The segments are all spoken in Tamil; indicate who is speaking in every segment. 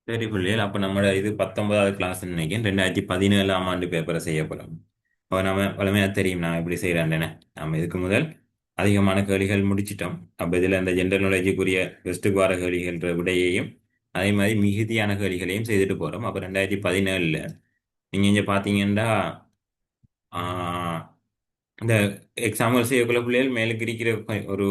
Speaker 1: சரி பிள்ளைகள், அப்போ நம்மளோட இது 19வது கிளாஸ் நினைக்கிறேன். 2017ஆம் ஆண்டு பேப்பரை செய்ய போகிறோம். அப்போ நம்ம வளமையாக தெரியும் நான் எப்படி செய்கிறேன்னு. நம்ம இதுக்கு முதல் அதிகமான கேள்விகள் முடிச்சிட்டோம். அப்போ இதில் இந்த ஜென்ரல் நாலேஜுக்குரிய பெஸ்ட்டுக்கு வர கேள்விகள்ன்ற விடையையும் அதே மாதிரி மிகுதியான கேள்விகளையும் செய்துட்டு போகிறோம். அப்போ 2017 நீங்கள் இங்கே பார்த்தீங்கன்னா இந்த எக்ஸாம்பிள் செய்யக்குள்ள பிள்ளைகள் மேலுக்கு இருக்கிற ஒரு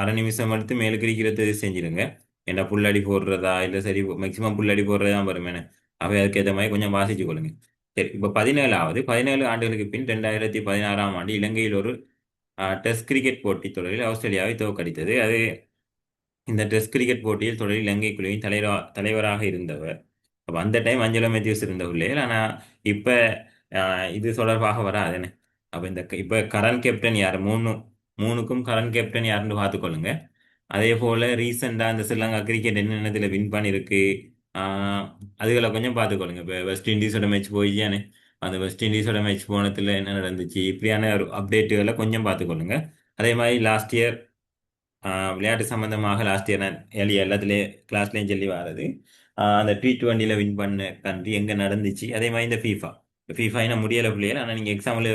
Speaker 1: அரை நிமிஷம் எடுத்து மேலுக்கு இருக்கிறது செஞ்சிருங்க. என்ன புள்ளடி போடுறதா இல்லை சரி மேக்சிமம் புள்ளடி போடுறதா வருமேனே. அவை அதுக்கேற்ற மாதிரி கொஞ்சம் வாசிச்சு கொள்ளுங்க. சரி, இப்போ 17 ஆண்டுகளுக்கு பின் 2016ஆம் ஆண்டு இலங்கையில் ஒரு டெஸ்ட் கிரிக்கெட் போட்டித் தொடரில் ஆஸ்திரேலியாவை தோற்கடித்தது. அது இந்த டெஸ்ட் கிரிக்கெட் போட்டியில் தொடரில் இலங்கை குழுவின் தலைவராக இருந்தவர். அப்போ அந்த டைம் அஞ்சலோ மேத்யூஸ் இருந்த பிள்ளைகள். ஆனால் இப்போ இது தொடர்பாக வராதுன்னு. அப்போ இந்த இப்போ கரண்ட் கேப்டன் யார், மூணுக்கும் கரண்ட் கேப்டன் யாருன்னு பார்த்துக்கொள்ளுங்க. அதே போல் ரீசெண்டாக இந்த ஸ்ரீலங்கா கிரிக்கெட் என்னென்னத்தில் வின் பண்ணியிருக்கு, ஆஹ் அதுகளை கொஞ்சம் பார்த்துக்கொள்ளுங்க. இப்போ வெஸ்ட் இண்டீஸோட மேட்ச் போயியானே, அந்த வெஸ்ட் இண்டீஸோட மேட்ச் போனதில் என்ன நடந்துச்சு, இப்படியான ஒரு அப்டேட்டுகளை கொஞ்சம் பார்த்துக்கொள்ளுங்க. அதே மாதிரி லாஸ்ட் இயர் விளையாட்டு சம்பந்தமாக லாஸ்ட் இயர் நான் எல்லாத்துலேயும் கிளாஸ்லேயும் சொல்லி வர்றது, அந்த T20ல வின் பண்ண கண்ட்ரி எங்கே நடந்துச்சு. அதே மாதிரி இந்த ஃபீஃபா இன்னும் முடியலை பிள்ளைகள். ஆனால் நீங்கள் எக்ஸாம்பிள்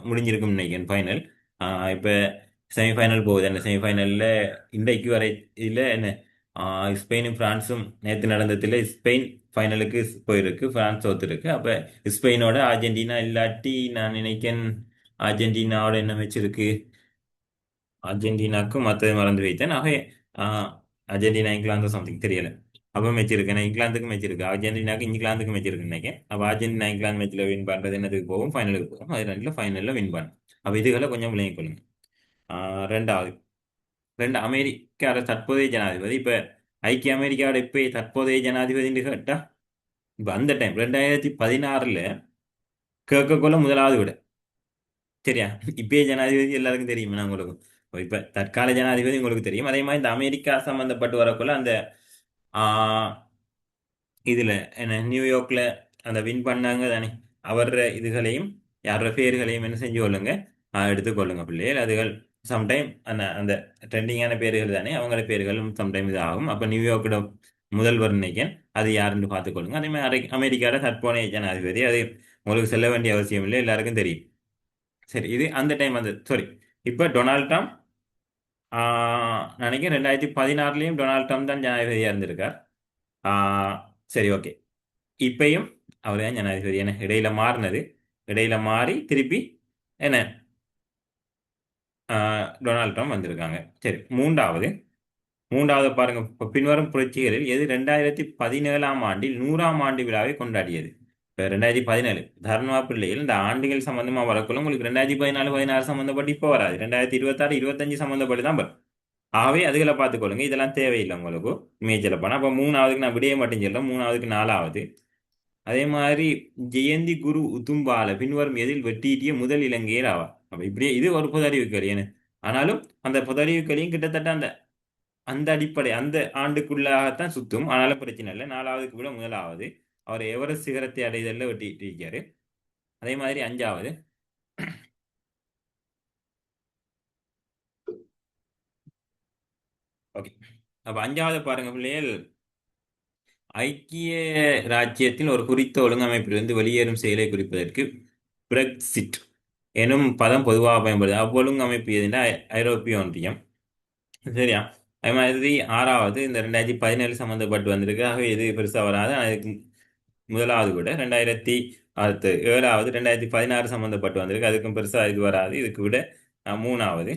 Speaker 1: முடிஞ்சிருக்கும்னு நினைக்கிறேன் ஃபைனல். இப்போ செமிஃபைனல் போகுது. அந்த செமிஃபைனலில் இன்றைக்கு வரை இதில் என்ன ஸ்பெயினும் பிரான்ஸும் நேற்று நடந்ததில் ஸ்பெயின் ஃபைனலுக்கு போயிருக்கு, பிரான்ஸ் தோத்துருக்கு. அப்போ ஸ்பெயினோட அர்ஜென்டினா இல்லாட்டி நான் நினைக்கிறேன் அர்ஜென்டினாவோட என்ன வச்சிருக்கு, அர்ஜென்டினாக்கும் மற்றது மறந்து வைத்தேன். ஆகவே ஆஹ், அர்ஜென்டினா இங்கிலாந்து சம்திங் தெரியல. அப்போ மேட்ச் இருக்கு, ஏன்னா இங்கிலாந்துக்கு மேட்ச் இருக்கு, அர்ஜென்டினாக்கு இங்கிலாந்துக்கு மேட்ச் இருக்குன்னு நினைக்கிறேன். அப்போ அர்ஜென்டினா இங்கிலாந்து மேட்ச்ல வின் பண்றது என்னதுக்கு போகும், ஃபைனலுக்கு போகும். அது ரெண்டுல ஃபைனல்ல வின் பண்ணும். அப்போ இதுகளை கொஞ்சம் விளங்கிக் கொள்ளுங்க. ரெண்டாவது, அமெரிக்காவோட தற்போதைய ஜனாதிபதி இப்ப ஐக்கிய அமெரிக்காவோட இப்ப தற்போதைய ஜனாதிபதினு கேட்டா, இப்ப அந்த டைம் 2016ல கேட்கக்குள்ள முதலாவது விட சரியா. இப்பயே ஜனாதிபதி எல்லாருக்கும் தெரியும் நான் உங்களுக்கு. இப்ப தற்கால ஜனாதிபதி உங்களுக்கு தெரியும். அதே மாதிரி இந்த அமெரிக்கா சம்பந்தப்பட்டு வரக்குள்ள அந்த ஆஹ் இதுல என்ன நியூயார்க்ல அந்த வின் பண்ணாங்க தானே, அவர் இதுகளையும் யாரோட பேர்களையும் என்ன செஞ்சு கொள்ளுங்க, எடுத்துக்கொள்ளுங்க பிள்ளைகள். அதுகள் சம்டைம் அந்த அந்த ட்ரெண்டிங்கான பேர்கள் தானே, அவங்களோட பேர்களும் சம்டைம் இது ஆகும். அப்போ நியூயார்க்கோட முதல்வர் நினைக்கிறேன், அது யாருன்னு பார்த்துக்கொள்ளுங்க. அதே மாதிரி அமெரிக்காவோட தற்போதைய ஜனாதிபதி, அது உங்களுக்கு சொல்ல வேண்டிய அவசியம் இல்லை, எல்லாருக்கும் தெரியும். சரி, இது அந்த டைம் அந்த சாரி, இப்போ டொனால்ட் ட்ரம்ப் நினைக்கிறேன் 2016லையும் டொனால்ட் ட்ரம்ப் தான் ஜனாதிபதியாக இருந்திருக்கார். சரி, ஓகே. இப்பயும் அவர் தான் ஜனாதிபதி. என்ன இடையில மாறினது, இடையில மாறி திருப்பி என்ன டொனால்ட் ட்ரம்ப் வந்திருக்காங்க. சரி, மூன்றாவது பாருங்க. இப்போ பின்வரும் புரட்சிகளில் எது 2017ஆம் ஆண்டில் 100ஆம் ஆண்டு விழாவை கொண்டாடியது? இப்போ 2017 தர்மா பிள்ளைகள் இந்த ஆண்டுகள் சம்பந்தமா வரக்குள்ள உங்களுக்கு 2014 16 சம்பந்தப்பட்டு இப்போ வராது, 2026 25 சம்பந்தப்பட்டு தான் வரும். ஆகவே அதுகளை பார்த்துக்கொள்ளுங்க, இதெல்லாம் தேவையில்லை உங்களுக்கு. இமேஜில் போனால் அப்போ மூணாவதுக்கு நான் விடைய மட்டும் சொல்றேன். மூணாவதுக்கு நாலாவது, அதே மாதிரி ஜெயந்தி குரு உத்தும்பால பின்வரும் எதில் வெட்டியிட்டிய முதல் இலங்கையர் ஆவார். அப்ப இப்படியே இது ஒரு புதறிவு கேள்வி என்ன. ஆனாலும் அந்த புதறிவு கேள்வியும் கிட்டத்தட்ட அந்த அந்த அடிப்படை அந்த ஆண்டுக்குள்ளாகத்தான் சுத்தும். ஆனாலும் பிரச்சனை இல்லை. நாலாவதுக்கு விட முதலாவது அவர் எவரெஸ்ட் சிகரத்தை அடைதல்ல வெட்டிட்டு இருக்காரு. அதே மாதிரி அஞ்சாவது, ஓகே. அப்ப அஞ்சாவது பாருங்க பிள்ளைகள், ஐக்கிய ராஜ்யத்தில் ஒரு குறித்த ஒழுங்கமைப்பிலிருந்து வெளியேறும் செயலை குறிப்பதற்கு பிரெக்சிட் எனும் பதம் பொதுவாக பயன்படுது. அவ்வொழுங்கமைப்பு எதுனா ஐரோப்பிய ஒன்றியம். சரியா. அது மாதிரி ஆறாவது, இந்த 2017 சம்மந்தப்பட்டு வந்திருக்கு. ஆகவே இது பெருசாக வராது. அதுக்கு முதலாவது விட 2007வது 2016 சம்மந்தப்பட்டு வந்திருக்கு. அதுக்கும் பெருசாக இது வராது. இதுக்கு விட மூணாவது.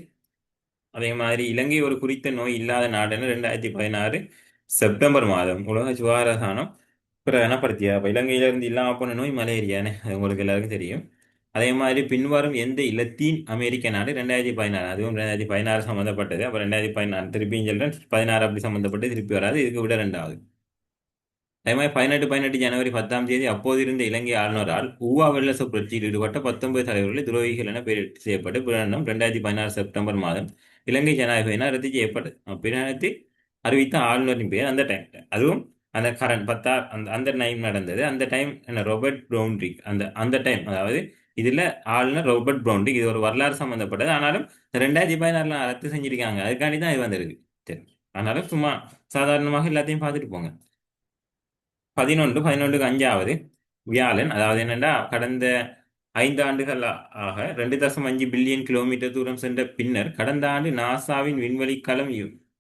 Speaker 1: அதே மாதிரி இலங்கை ஒரு குறித்த நோய் இல்லாத நாடுன்னு 2016 செப்டம்பர் மாதம் உலக சுகாதாரம் பிரகடனப்படுத்திய. அப்போ இலங்கையிலிருந்து இல்லாமல் போன நோய் மலேரியான்னு அது உங்களுக்கு எல்லாருக்கும் தெரியும். அதே மாதிரி பின்வரும் எந்த இலத்தீன் அமெரிக்க நாடு 2016, அதுவும் 2016 சம்மந்தப்பட்டது. அப்போ 2016 திருப்பியும் சொல்றேன், 16 அப்படி சம்மந்தப்பட்டு திருப்பி வராது. இதுக்கு விட ரெண்டாவது. அதே மாதிரி 18 ஜனவரி 10ஆம் தேதி அப்போது இருந்த இலங்கை ஆளுநரால் ஊவா வெள்ளச புரட்சியில் ஈடுபட்ட 19 தலைவர்களை துரோகிகள் என பெயரிட்டு செய்யப்பட்டு பிரகடனம் 2016 செப்டம்பர் மாதம் இலங்கை ஜனாதிபதியினால் ரத்து செய்யப்பட்டது. பிரகடனத்தை அறிவித்த ஆளுநரின் பெயர் அந்த டைம், அதுவும் அந்த கரண் பத்தா அந்த அந்த டைம் நடந்தது. அந்த டைம் என்ன, ராபர்ட் ப்ரௌன்ரிக். அந்த அந்த டைம், அதாவது இதுல ஆளுநர் ராபர்ட் ப்ரௌன்ரிக். இது ஒரு வரலாறு சம்பந்தப்பட்டது. ஆனாலும் 2016 ரத்து செஞ்சிருக்காங்க, அதுக்காண்டி தான் இது வந்திருக்கு. சரி, ஆனாலும் சும்மா சாதாரணமாக எல்லாத்தையும் பார்த்துட்டு போங்க. 11க்கு 5வது வியாழன். அதாவது என்னன்னா கடந்த 5 ஆண்டுகள் ஆக 2.5 பில்லியன் கிலோமீட்டர் தூரம் சென்ற பின்னர் கடந்த ஆண்டு நாசாவின் விண்வெளிக்கலம்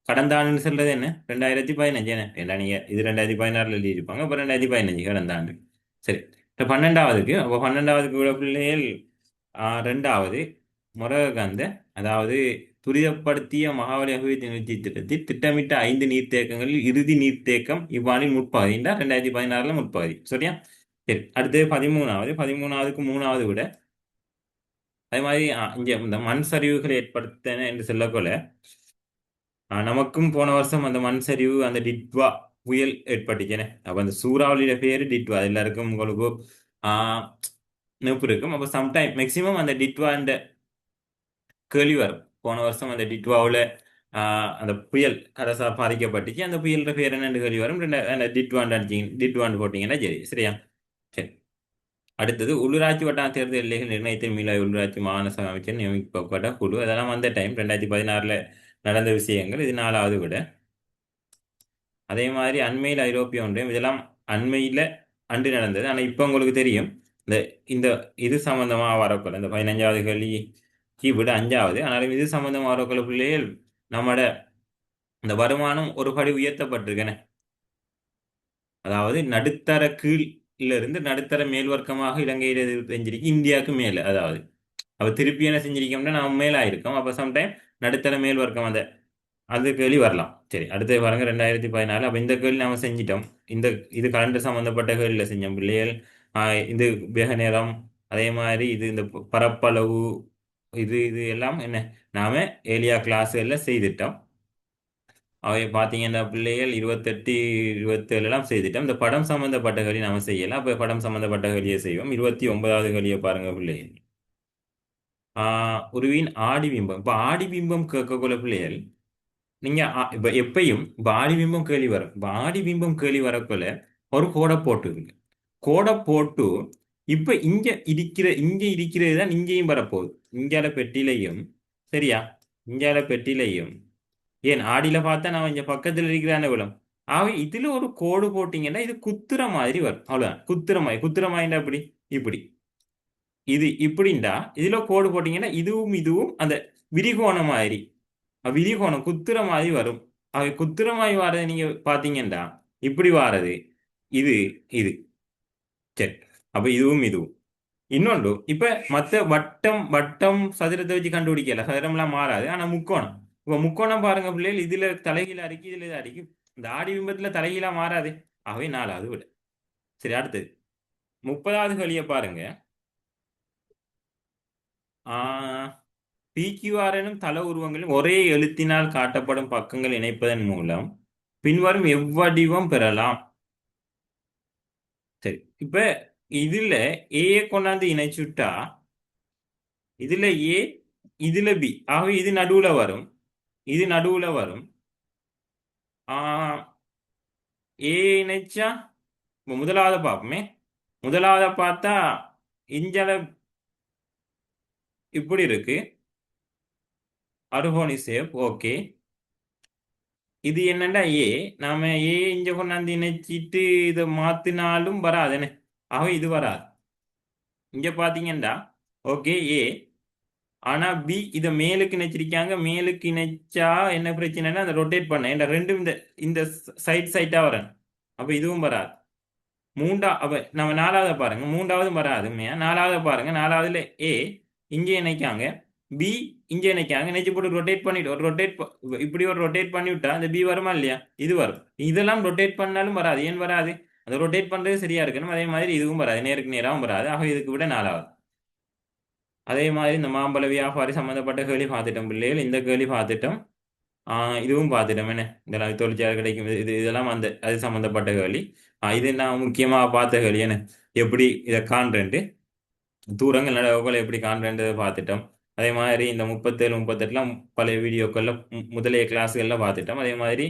Speaker 1: கடந்த ஆண்டுன்னு சொல்றது என்ன, 2015 என்ன ஏன்னா நீங்க இது 2016 எழுதியிருப்பாங்க, அப்ப 2015 கடந்த ஆண்டு. சரி, இப்ப 12வதுக்கு, அப்போ 12வதுக்கு உள்ள பிள்ளைகள் 2வது மொரகந்த, அதாவது துரிதப்படுத்திய மகாவலி அபிவிருத்தி நிதி திட்டத்தில் திட்டமிட்ட 5 நீர்த்தேக்கங்களில் இறுதி நீர்த்தேக்கம் இவ்வாண்டின் முற்பகுதி, 2016 முற்பகுதி. சரியா? சரி, அடுத்து 13வதுக்கு 3வது விட அதே மாதிரி இங்க இந்த மண் சரிவுகளை ஏற்படுத்தின என்று சொல்லக்கொள்ள நமக்கும் போன வருஷம் அந்த மண் சரிவு, அந்த டிட்வா புயல் ஏற்பட்டுச்சுனே. அப்ப அந்த சூறாவளியோட பேரு டிட்வா. அது எல்லாருக்கும் உங்களுக்கு ஆஹ் நினைப்பு இருக்கும். அப்ப சம்டைம் மேக்சிமம் அந்த டிட்வா கேள்வி வரும். போன வருஷம் அந்த டிட்வாவில் அந்த புயல் கடைசார் பாதிக்கப்பட்டுச்சு. அந்த புயல்ற பேர் என்னன்னு கேள்வி வரும். டிட்வாண்டு அடிச்சிங்க, டிட்வாண்டு போட்டீங்கன்னா சரி. சரியா? சரி, அடுத்தது உள்ளூராட்சி வட்டார தேர்தல் எல்லைகள் நிர்ணயத்தில் மீள உள்ளூராட்சி மாகாண சபை அமைச்சர் நியமிக்கப்பட்ட குழு. அதெல்லாம் அந்த டைம் 2016 நடந்த விஷயங்கள். இது 4வது விட. அதே மாதிரி அண்மையில் ஐரோப்பிய ஒன்றியம், இதெல்லாம் அண்மையில் அன்று நடந்தது. ஆனால் இப்போ உங்களுக்கு தெரியும் இந்த இந்த இது சம்பந்தமாக வரக்குள்ள இந்த 15வது கேள்விக்கு விட 5வது. ஆனாலும் இது சம்பந்தமாக வரக்குள்ள பிள்ளைகள் நம்மட இந்த வருமானம் ஒரு படி உயர்த்தப்பட்டிருக்கேன். அதாவது நடுத்தர கீழ்ல இருந்து நடுத்தர மேல் வர்க்கமாக இலங்கையில் செஞ்சிருக்கு, இந்தியாவுக்கு மேல. அதாவது அப்ப திருப்பி என்ன செஞ்சிருக்கோம்னா நம்ம மேலாயிருக்கோம். அப்ப சம்டைம் நடுத்தர மேல் வர்க்கம் அந்த அது கேள்வி வரலாம். சரி, அடுத்து பாருங்க 2014. அப்ப இந்த கேள்வி நாம செஞ்சிட்டோம். இந்த இது கலண்டர் சம்பந்தப்பட்ட கேள்வியில செஞ்சோம் பிள்ளைகள். இது வேக நேரம், அதே மாதிரி இது இந்த பரப்பளவு, இது இது எல்லாம் என்ன நாம ஏலியா கிளாஸ்ல செய்துட்டோம். அவை பார்த்தீங்கன்னா பிள்ளைகள் 28, 27 எல்லாம் செய்துட்டோம். இந்த படம் சம்பந்தப்பட்ட கேள்வி நாம செய்யலாம். அப்ப படம் சம்பந்தப்பட்ட கேள்வியை செய்வோம். 29வது கேள்வியை பாருங்க பிள்ளைகள். உருவின் ஆடிபிம்பம். இப்ப ஆடிபிம்பம் கேட்கக்குள்ள பிள்ளைகள் நீங்க இப்ப எப்பயும் இப்ப ஆடிபிம்பம் கேள்வி வரும். இப்ப ஆடிபிம்பம் கேள்வி வரக்குள்ள ஒரு கோடை போட்டுருங்க. கோடை போட்டு இப்ப இங்க இருக்கிறது தான் இங்கேயும் வரப்போகுது. இங்கால பெட்டிலையும். சரியா? இங்கால பெட்டிலையும் ஏன் ஆடியில பார்த்தா நான் இங்க பக்கத்துல இருக்கிறான விளம். இதுல ஒரு கோடு போட்டீங்கன்னா இது குத்துற மாதிரி வரும். அவ்வளவுதான். குத்துற மாதிரி அப்படி இப்படி இது இப்படின்டா இதுல கோடு போட்டீங்கன்னா இதுவும் இதுவும் அந்த விரிகோணம் மாதிரி, விரிகோணம் குத்துற மாதிரி வரும். குத்துற மாதிரி வாரது நீங்க பாத்தீங்கன்னா இப்படி வாரது இது இது. சரி, அப்ப இதுவும் இதுவும். இன்னொன்று இப்ப மத்த வட்டம் வட்டம் சதுரத்தை வச்சு கண்டுபிடிக்கல, சதுரம் எல்லாம் மாறாது. ஆனா முக்கோணம், இப்ப முக்கோணம் பாருங்க பிள்ளைகள், இதுல தலைகீழ அடிக்கி இதுல இது அடிக்கும். இந்த ஆடி பிம்பத்துல தலைகீழா மாறாது. ஆகவே 4வது விட. சரி, அடுத்தது 30வது கேள்வியை பாருங்க. PQR எனும் தள உருவங்களில் ஒரே எழுத்தினால் காட்டப்படும் பக்கங்கள் இணைப்பதன் மூலம் பின்வரும் எவ்வடிவம் பெறலாம். சரி, இப்ப இதுல ஏ கொண்டாந்து இணைச்சுட்டா இதுல ஏ இதுல பி, ஆகவே இது நடுவுல வரும், இது நடுவுல வரும். ஏ இணைச்சா முதலாவது பார்ப்போமே. முதலாவது பார்த்தா இஞ்சல இப்படி இருக்கு, அருகோணி சேப். ஓகே, இது என்னண்டா ஏ, நாம ஏ இங்க கொண்டாந்து இணைச்சிட்டு இதை மாத்தினாலும் வராதுன்னு. ஆகவே இது வராது. இங்க பாத்தீங்கன்னா ஓகே ஏ, ஆனா பி இதை மேலுக்கு இணைச்சிருக்காங்க. மேலுக்கு இணைச்சா என்ன பிரச்சனைனா அதை ரொட்டேட் பண்ண இந்த ரெண்டும் இந்த இந்த சைட்டா வரணும். அப்ப இதுவும் வராது. அப்ப நம்ம 4வது பாருங்க, 3வது வராது. 4வது பாருங்க, 4வதுல ஏ இங்கே இணைக்காங்க, பி இங்கே இணைக்காங்க. இணைச்சு போட்டு ரொட்டேட் பண்ணிட்டு ஒரு இப்படி ஒரு ரொட்டேட் பண்ணி விட்டா அந்த பி வருமா இல்லையா? இது வரும். இதெல்லாம் ரொட்டேட் பண்ணாலும் வராது. ஏன் வராது? அதை ரொட்டேட் பண்றது சரியா இருக்கணும். அதே மாதிரி இதுவும் வராது, நேருக்கு நேராகவும் வராது. ஆக இதுக்கு விட 4வது. அதே மாதிரி இந்த மாம்பழ வியாபாரி சம்பந்தப்பட்ட கேள்வி பார்த்துட்டோம் பிள்ளைகள். இந்த கேள்வி பார்த்துட்டோம். இதுவும் பார்த்துட்டோம். என்ன இதெல்லாம் தொழிற்சாலை கிடைக்கும், இதெல்லாம் அந்த அது சம்பந்தப்பட்ட கேள்வி. இது நான் முக்கியமாக பார்த்த கேள்வி. என்ன எப்படி இதை காண்றேன்ட்டு, தூரங்கள் நடவுகளை எப்படி காண்றேன்றதை பார்த்துட்டோம். அதே மாதிரி இந்த 37, 38லாம் பழைய வீடியோக்கள்ல முதலைய கிளாஸ்கள்ல பார்த்துட்டோம். அதே மாதிரி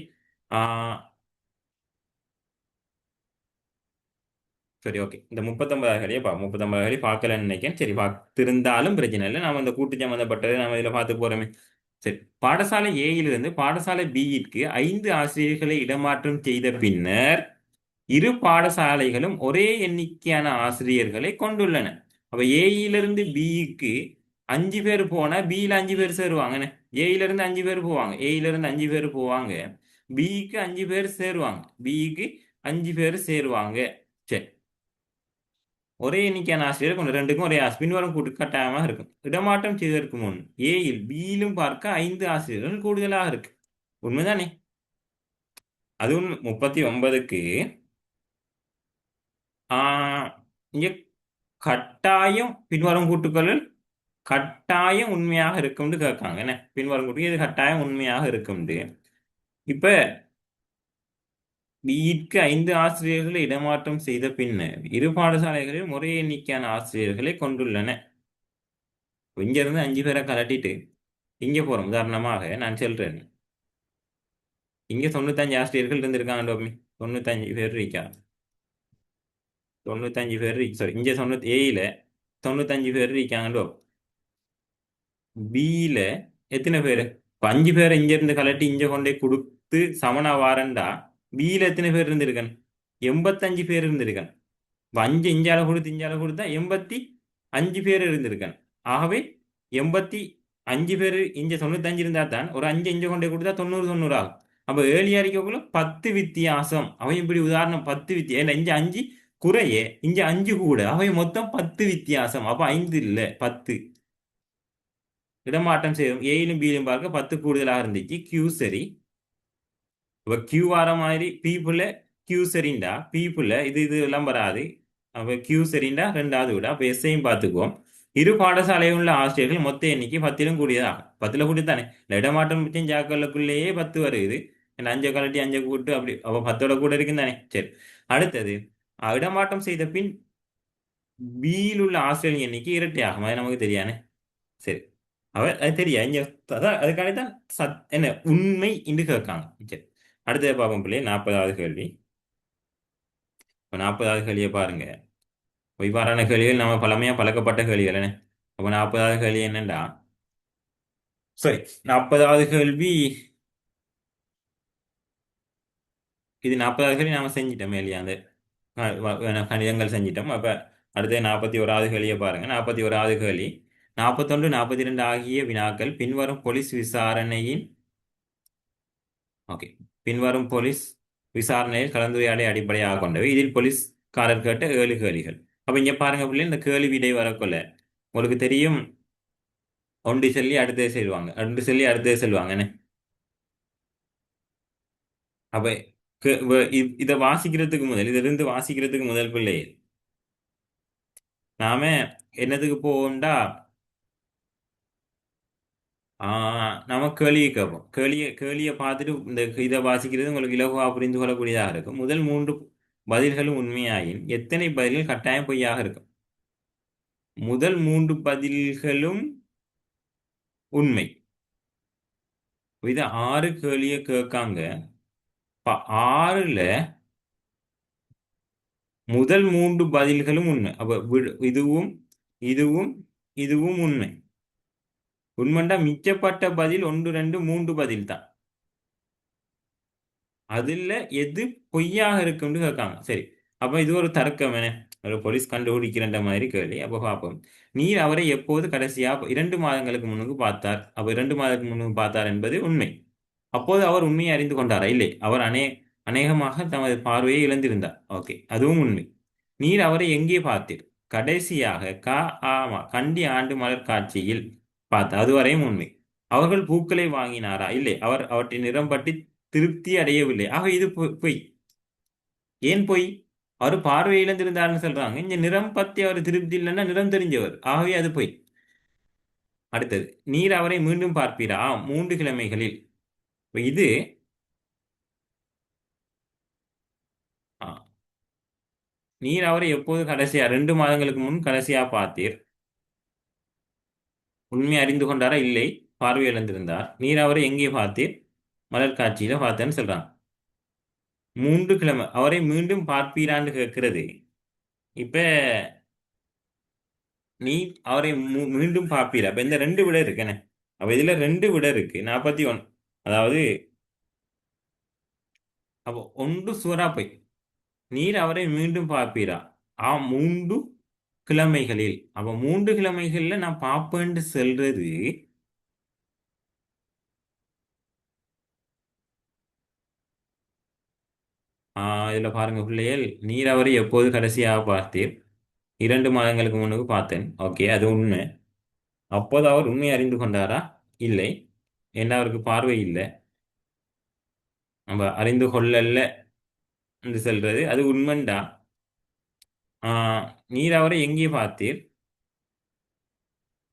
Speaker 1: சரி, ஓகே, இந்த 39வது கேள்வியை 39வது கேள்வி பார்க்கலன்னு நினைக்கிறேன். சரி, பார்த்திருந்தாலும் பிரச்சனை இல்லை. நாம இந்த கூட்டு சம்பந்தப்பட்டது நம்ம இதில் பார்த்து போறோமே. சரி, பாடசாலை ஏயிலிருந்து பாடசாலை பியிற்கு 5 ஆசிரியர்களை இடமாற்றம் செய்த பின்னர் இரு பாடசாலைகளும் ஒரே எண்ணிக்கையான ஆசிரியர்களை கொண்டுள்ளன. அப்ப ஏயிலிருந்து பிக்கு 5 பேர் போனா பியில 5 பேர் சேருவாங்கண்ணே. ஏயிலிருந்து 5 பேர் போவாங்க, ஏயிலிருந்து 5 பேர் போவாங்க, பிக்கு 5 பேர் சேருவாங்க, பிக்கு 5 பேர் சேருவாங்க. சரி, ஒரே எண்ணிக்கையான ஆசிரியர் கொண்டு ரெண்டுக்கும் ஒரே பின்வரும் கூட்டு கட்டாயமாக இருக்கும். இடமாற்றம் செய்வதற்கு முன் ஏயில் பியிலும் பார்க்க 5 ஆசிரியர்கள் கூடுதலாக இருக்கு. உண்மைதானே? அதுவும் 39க்கு இங்க கட்டாயம் பின்வரும் கூட்டுக்களில் கட்டாயம் உண்மையாக இருக்கும்னு கேட்காங்க. என்ன பின்வரும் கூட்டு இது கட்டாயம் உண்மையாக இருக்கும்னு. இப்ப பிக்கு 5 ஆசிரியர்களை இடமாற்றம் செய்த பின்னர் இரு பாடசாலைகளில் ஒரே எண்ணிக்கையான ஆசிரியர்களை கொண்டுள்ளன. இங்க இருந்து 5 பேரை கலட்டிட்டு இங்க போறோம். உதாரணமாக நான் சொல்றேன், இங்க 95 ஆசிரியர்கள் இருந்திருக்காங்க. 95 பேர் இருக்கா, 95 பேர் சாரி, இங்க 90 95 பேர் இருக்காங்க. பியில எத்தனை பேர்? இப்ப 5 பேரை இங்க இருந்து கலட்டி இங்க கொண்டே கொடுத்து சமனா வாரண்டா பியில எத்தனை பேர் இருந்திருக்கன்? 85 பேர் இருந்திருக்கன். இப்ப 5 இஞ்சால கொடுத்து இஞ்சால கொடுத்தா 85 பேர் இருந்திருக்கன். ஆகவே 85 பேர் இங்க 95 இருந்தா தான் ஒரு 5 இஞ்ச கொண்டே கொடுத்தா 90 ஆகும். அப்ப ஏழியாரிக்குள்ள 10 வித்தியாசம். அவை இப்படி உதாரணம் 10 வித்தியாசம். இங்க 5 குறைய, இங்க 5 கூட, அவை மொத்தம் 10 வித்தியாசம். அப்ப 5 இல்ல 10. இடமாற்றம் செய்யும் ஏயிலும் பியிலும் பார்க்க 10 கூடுதலாக இருந்துச்சு. கியூ சரி. இப்போ கியூ வர மாதிரி பீப்புள கியூ சரிண்டா பீப்புள இது எல்லாம் வராது. அப்போ கியூ சரிண்டா ரெண்டாவது விட. அப்போ எஸ்ஐயும் பார்த்துக்குவோம். இரு பாடசாலையில் உள்ள ஆசிரியர்கள் மொத்த எண்ணிக்கை 10லும் கூடியதாகும். 10ல கூடி தானே இடமாற்றம் மிச்சம் ஜாக்களுக்குள்ளேயே 10 வருது. 5 கலட்டி 5 கூட்டு அப்படி அப்போ 10ஓட கூட இருக்குன்னு தானே. சரி, அடுத்தது இடமாற்றம் செய்த பின் பியில் உள்ள ஆசிரியர்கள் எண்ணிக்கை இரட்டை ஆகும். அது நமக்கு தெரியானே. சரி, அது தெரியா இங்க அதான் அதுக்காக தான் என்ன உண்மை என்று கேட்காங்க. சரி, அடுத்தது பார்ப்போம் பிள்ளை. 40வது கேள்வி. இப்போ 40வது கேள்வியை பாருங்க. இவ்வாறான கேள்விகள் நம்ம பழமையா பழக்கப்பட்ட கேள்விகள் என்ன. அப்போ 40வது கேள்வி என்னண்டா, சரி 40வது கேள்வி இது 40வது கேள்வி நாம செஞ்சிட்டோம் இல்லையா, அந்த கணிதங்கள் செஞ்சிட்டோம். அப்ப அடுத்து 41வது கேள்வியை பாருங்க. 41வது கேள்வி, 41, 42 ஆகிய வினாக்கள் பின்வரும் போலீஸ் விசாரணையின் ஓகே பின்வரும் போலீஸ் விசாரணையில் கலந்துரையாடலை அடிப்படையாக கொண்டவை. இதில் போலீஸ்காரர் கேட்ட 7 கேள்விகள். அப்ப இங்க பாருங்க பிள்ளை, இந்த கேள்வி விடை வரக்கொள்ள உங்களுக்கு தெரியும், ஒன்று சொல்லி அடுத்தது செல்வாங்க, ரெண்டு சொல்லி அடுத்தது செல்வாங்க என்ன. அப்ப இதை வாசிக்கிறதுக்கு முதல் இதிலிருந்து வாசிக்கிறதுக்கு முதல் பிள்ளை நாம என்னதுக்கு போவோம்டா, நம்ம கேள்வியை கேட்போம். கேள்வியை பார்த்துட்டு இந்த இதை வாசிக்கிறது உங்களுக்கு இலகுவா புரிந்து கொள்ளக்கூடியதாக இருக்கும். முதல் 3 பதில்களும் உண்மையாயின் எத்தனை பதில்கள் கட்டாயம் பொய்யாக இருக்கும்? முதல் 3 பதில்களும் உண்மை. இதை 6 கேள்வியை கேட்காங்க. 6ல முதல் 3 பதில்களும் உண்மை. அப்ப இதுவும் இதுவும் இதுவும் உண்மை. உண்மைண்டா மிச்சப்பட்ட பதில் 1, 2, 3 பதில் தான். அதுல எது பொய்யாக இருக்குன்னு கேட்காங்க. சரி, அப்ப இது ஒரு தர்க்கம் என்ன, ஒரு போலீஸ் கண்டுபிடிக்கிற மாதிரி கேள்வி. அப்ப பார்ப்போம். நீர் அவரை எப்போது கடைசியா 2 மாதங்களுக்கு முன்னுக்கு பார்த்தார். அப்ப 2 மாதத்துக்கு முன்னுக்கு பார்த்தார் என்பது உண்மை. அப்போது அவர் உண்மையை அறிந்து கொண்டாரா? இல்லை, அவர் அநேகமாக தமது பார்வையை இழந்திருந்தார். ஓகே, அதுவும் உண்மை. நீர் அவரை எங்கே பார்த்தீர்? கடைசியாக ஆமா கண்டி ஆண்டு மலர் காட்சியில் பார்த்தார். அதுவரையும் உண்மை. அவர்கள் பூக்களை வாங்கினாரா? இல்லை, அவர் அவற்றின் நிறம் பற்றி திருப்தி அடையவில்லை. ஆக இது பொய். ஏன் பொய்? அவர் பார்வை இழந்திருந்தார்னு சொல்றாங்க. இந்த நிறம் பத்தி அவர் திருப்தி இல்லைன்னா நிறம் தெரிஞ்சவர், ஆகவே அது பொய். அடுத்தது, நீர் அவரை மீண்டும் பார்ப்பீரா? 3 கிழமைகளில். இது நீர் அவரை எப்போது கடைசியா 2 மாதங்களுக்கு முன் கடைசியா பார்த்தீர். உண்மை அறிந்து கொண்டாரா? இல்லை, பார்வை இழந்திருந்தார். நீர் அவரை எங்கே பார்த்தீர்? மலர் காட்சியில பார்த்தேன்னு சொல்றாங்க. 3 கிழமை அவரை மீண்டும் பார்ப்பீரான்னு கேட்கிறது. இப்ப நீ அவரை மீண்டும் பார்ப்பீரா? அப்ப இந்த 2 விட இருக்குன்னு. அப்ப இதுல 2 விட இருக்கு. 41, அதாவது அப்போ ஒன்று சுவரா போய் நீர் அவரை மீண்டும் பார்ப்பீரா? மூன்று கிழமைகளில். அப்ப 3 கிழமைகள்ல நான் பார்ப்பேன்னு சொல்றது. இதுல பாருங்க பிள்ளைகள், நீர் அவரை எப்போது கடைசியாக பார்த்தீர்? 2 மாதங்களுக்கு முன்னுக்கு பார்த்தேன். ஓகே, அது உண்மை. அப்போது அவர் உண்மை அறிந்து கொண்டாரா? இல்லை. என்ன, அவருக்கு பார்வை இல்லை. நம்ம அறிந்து கொள்ளல என்று சொல்றது அது உண்மைண்டா. நீர் அவரை எங்கே பார்த்தீர்?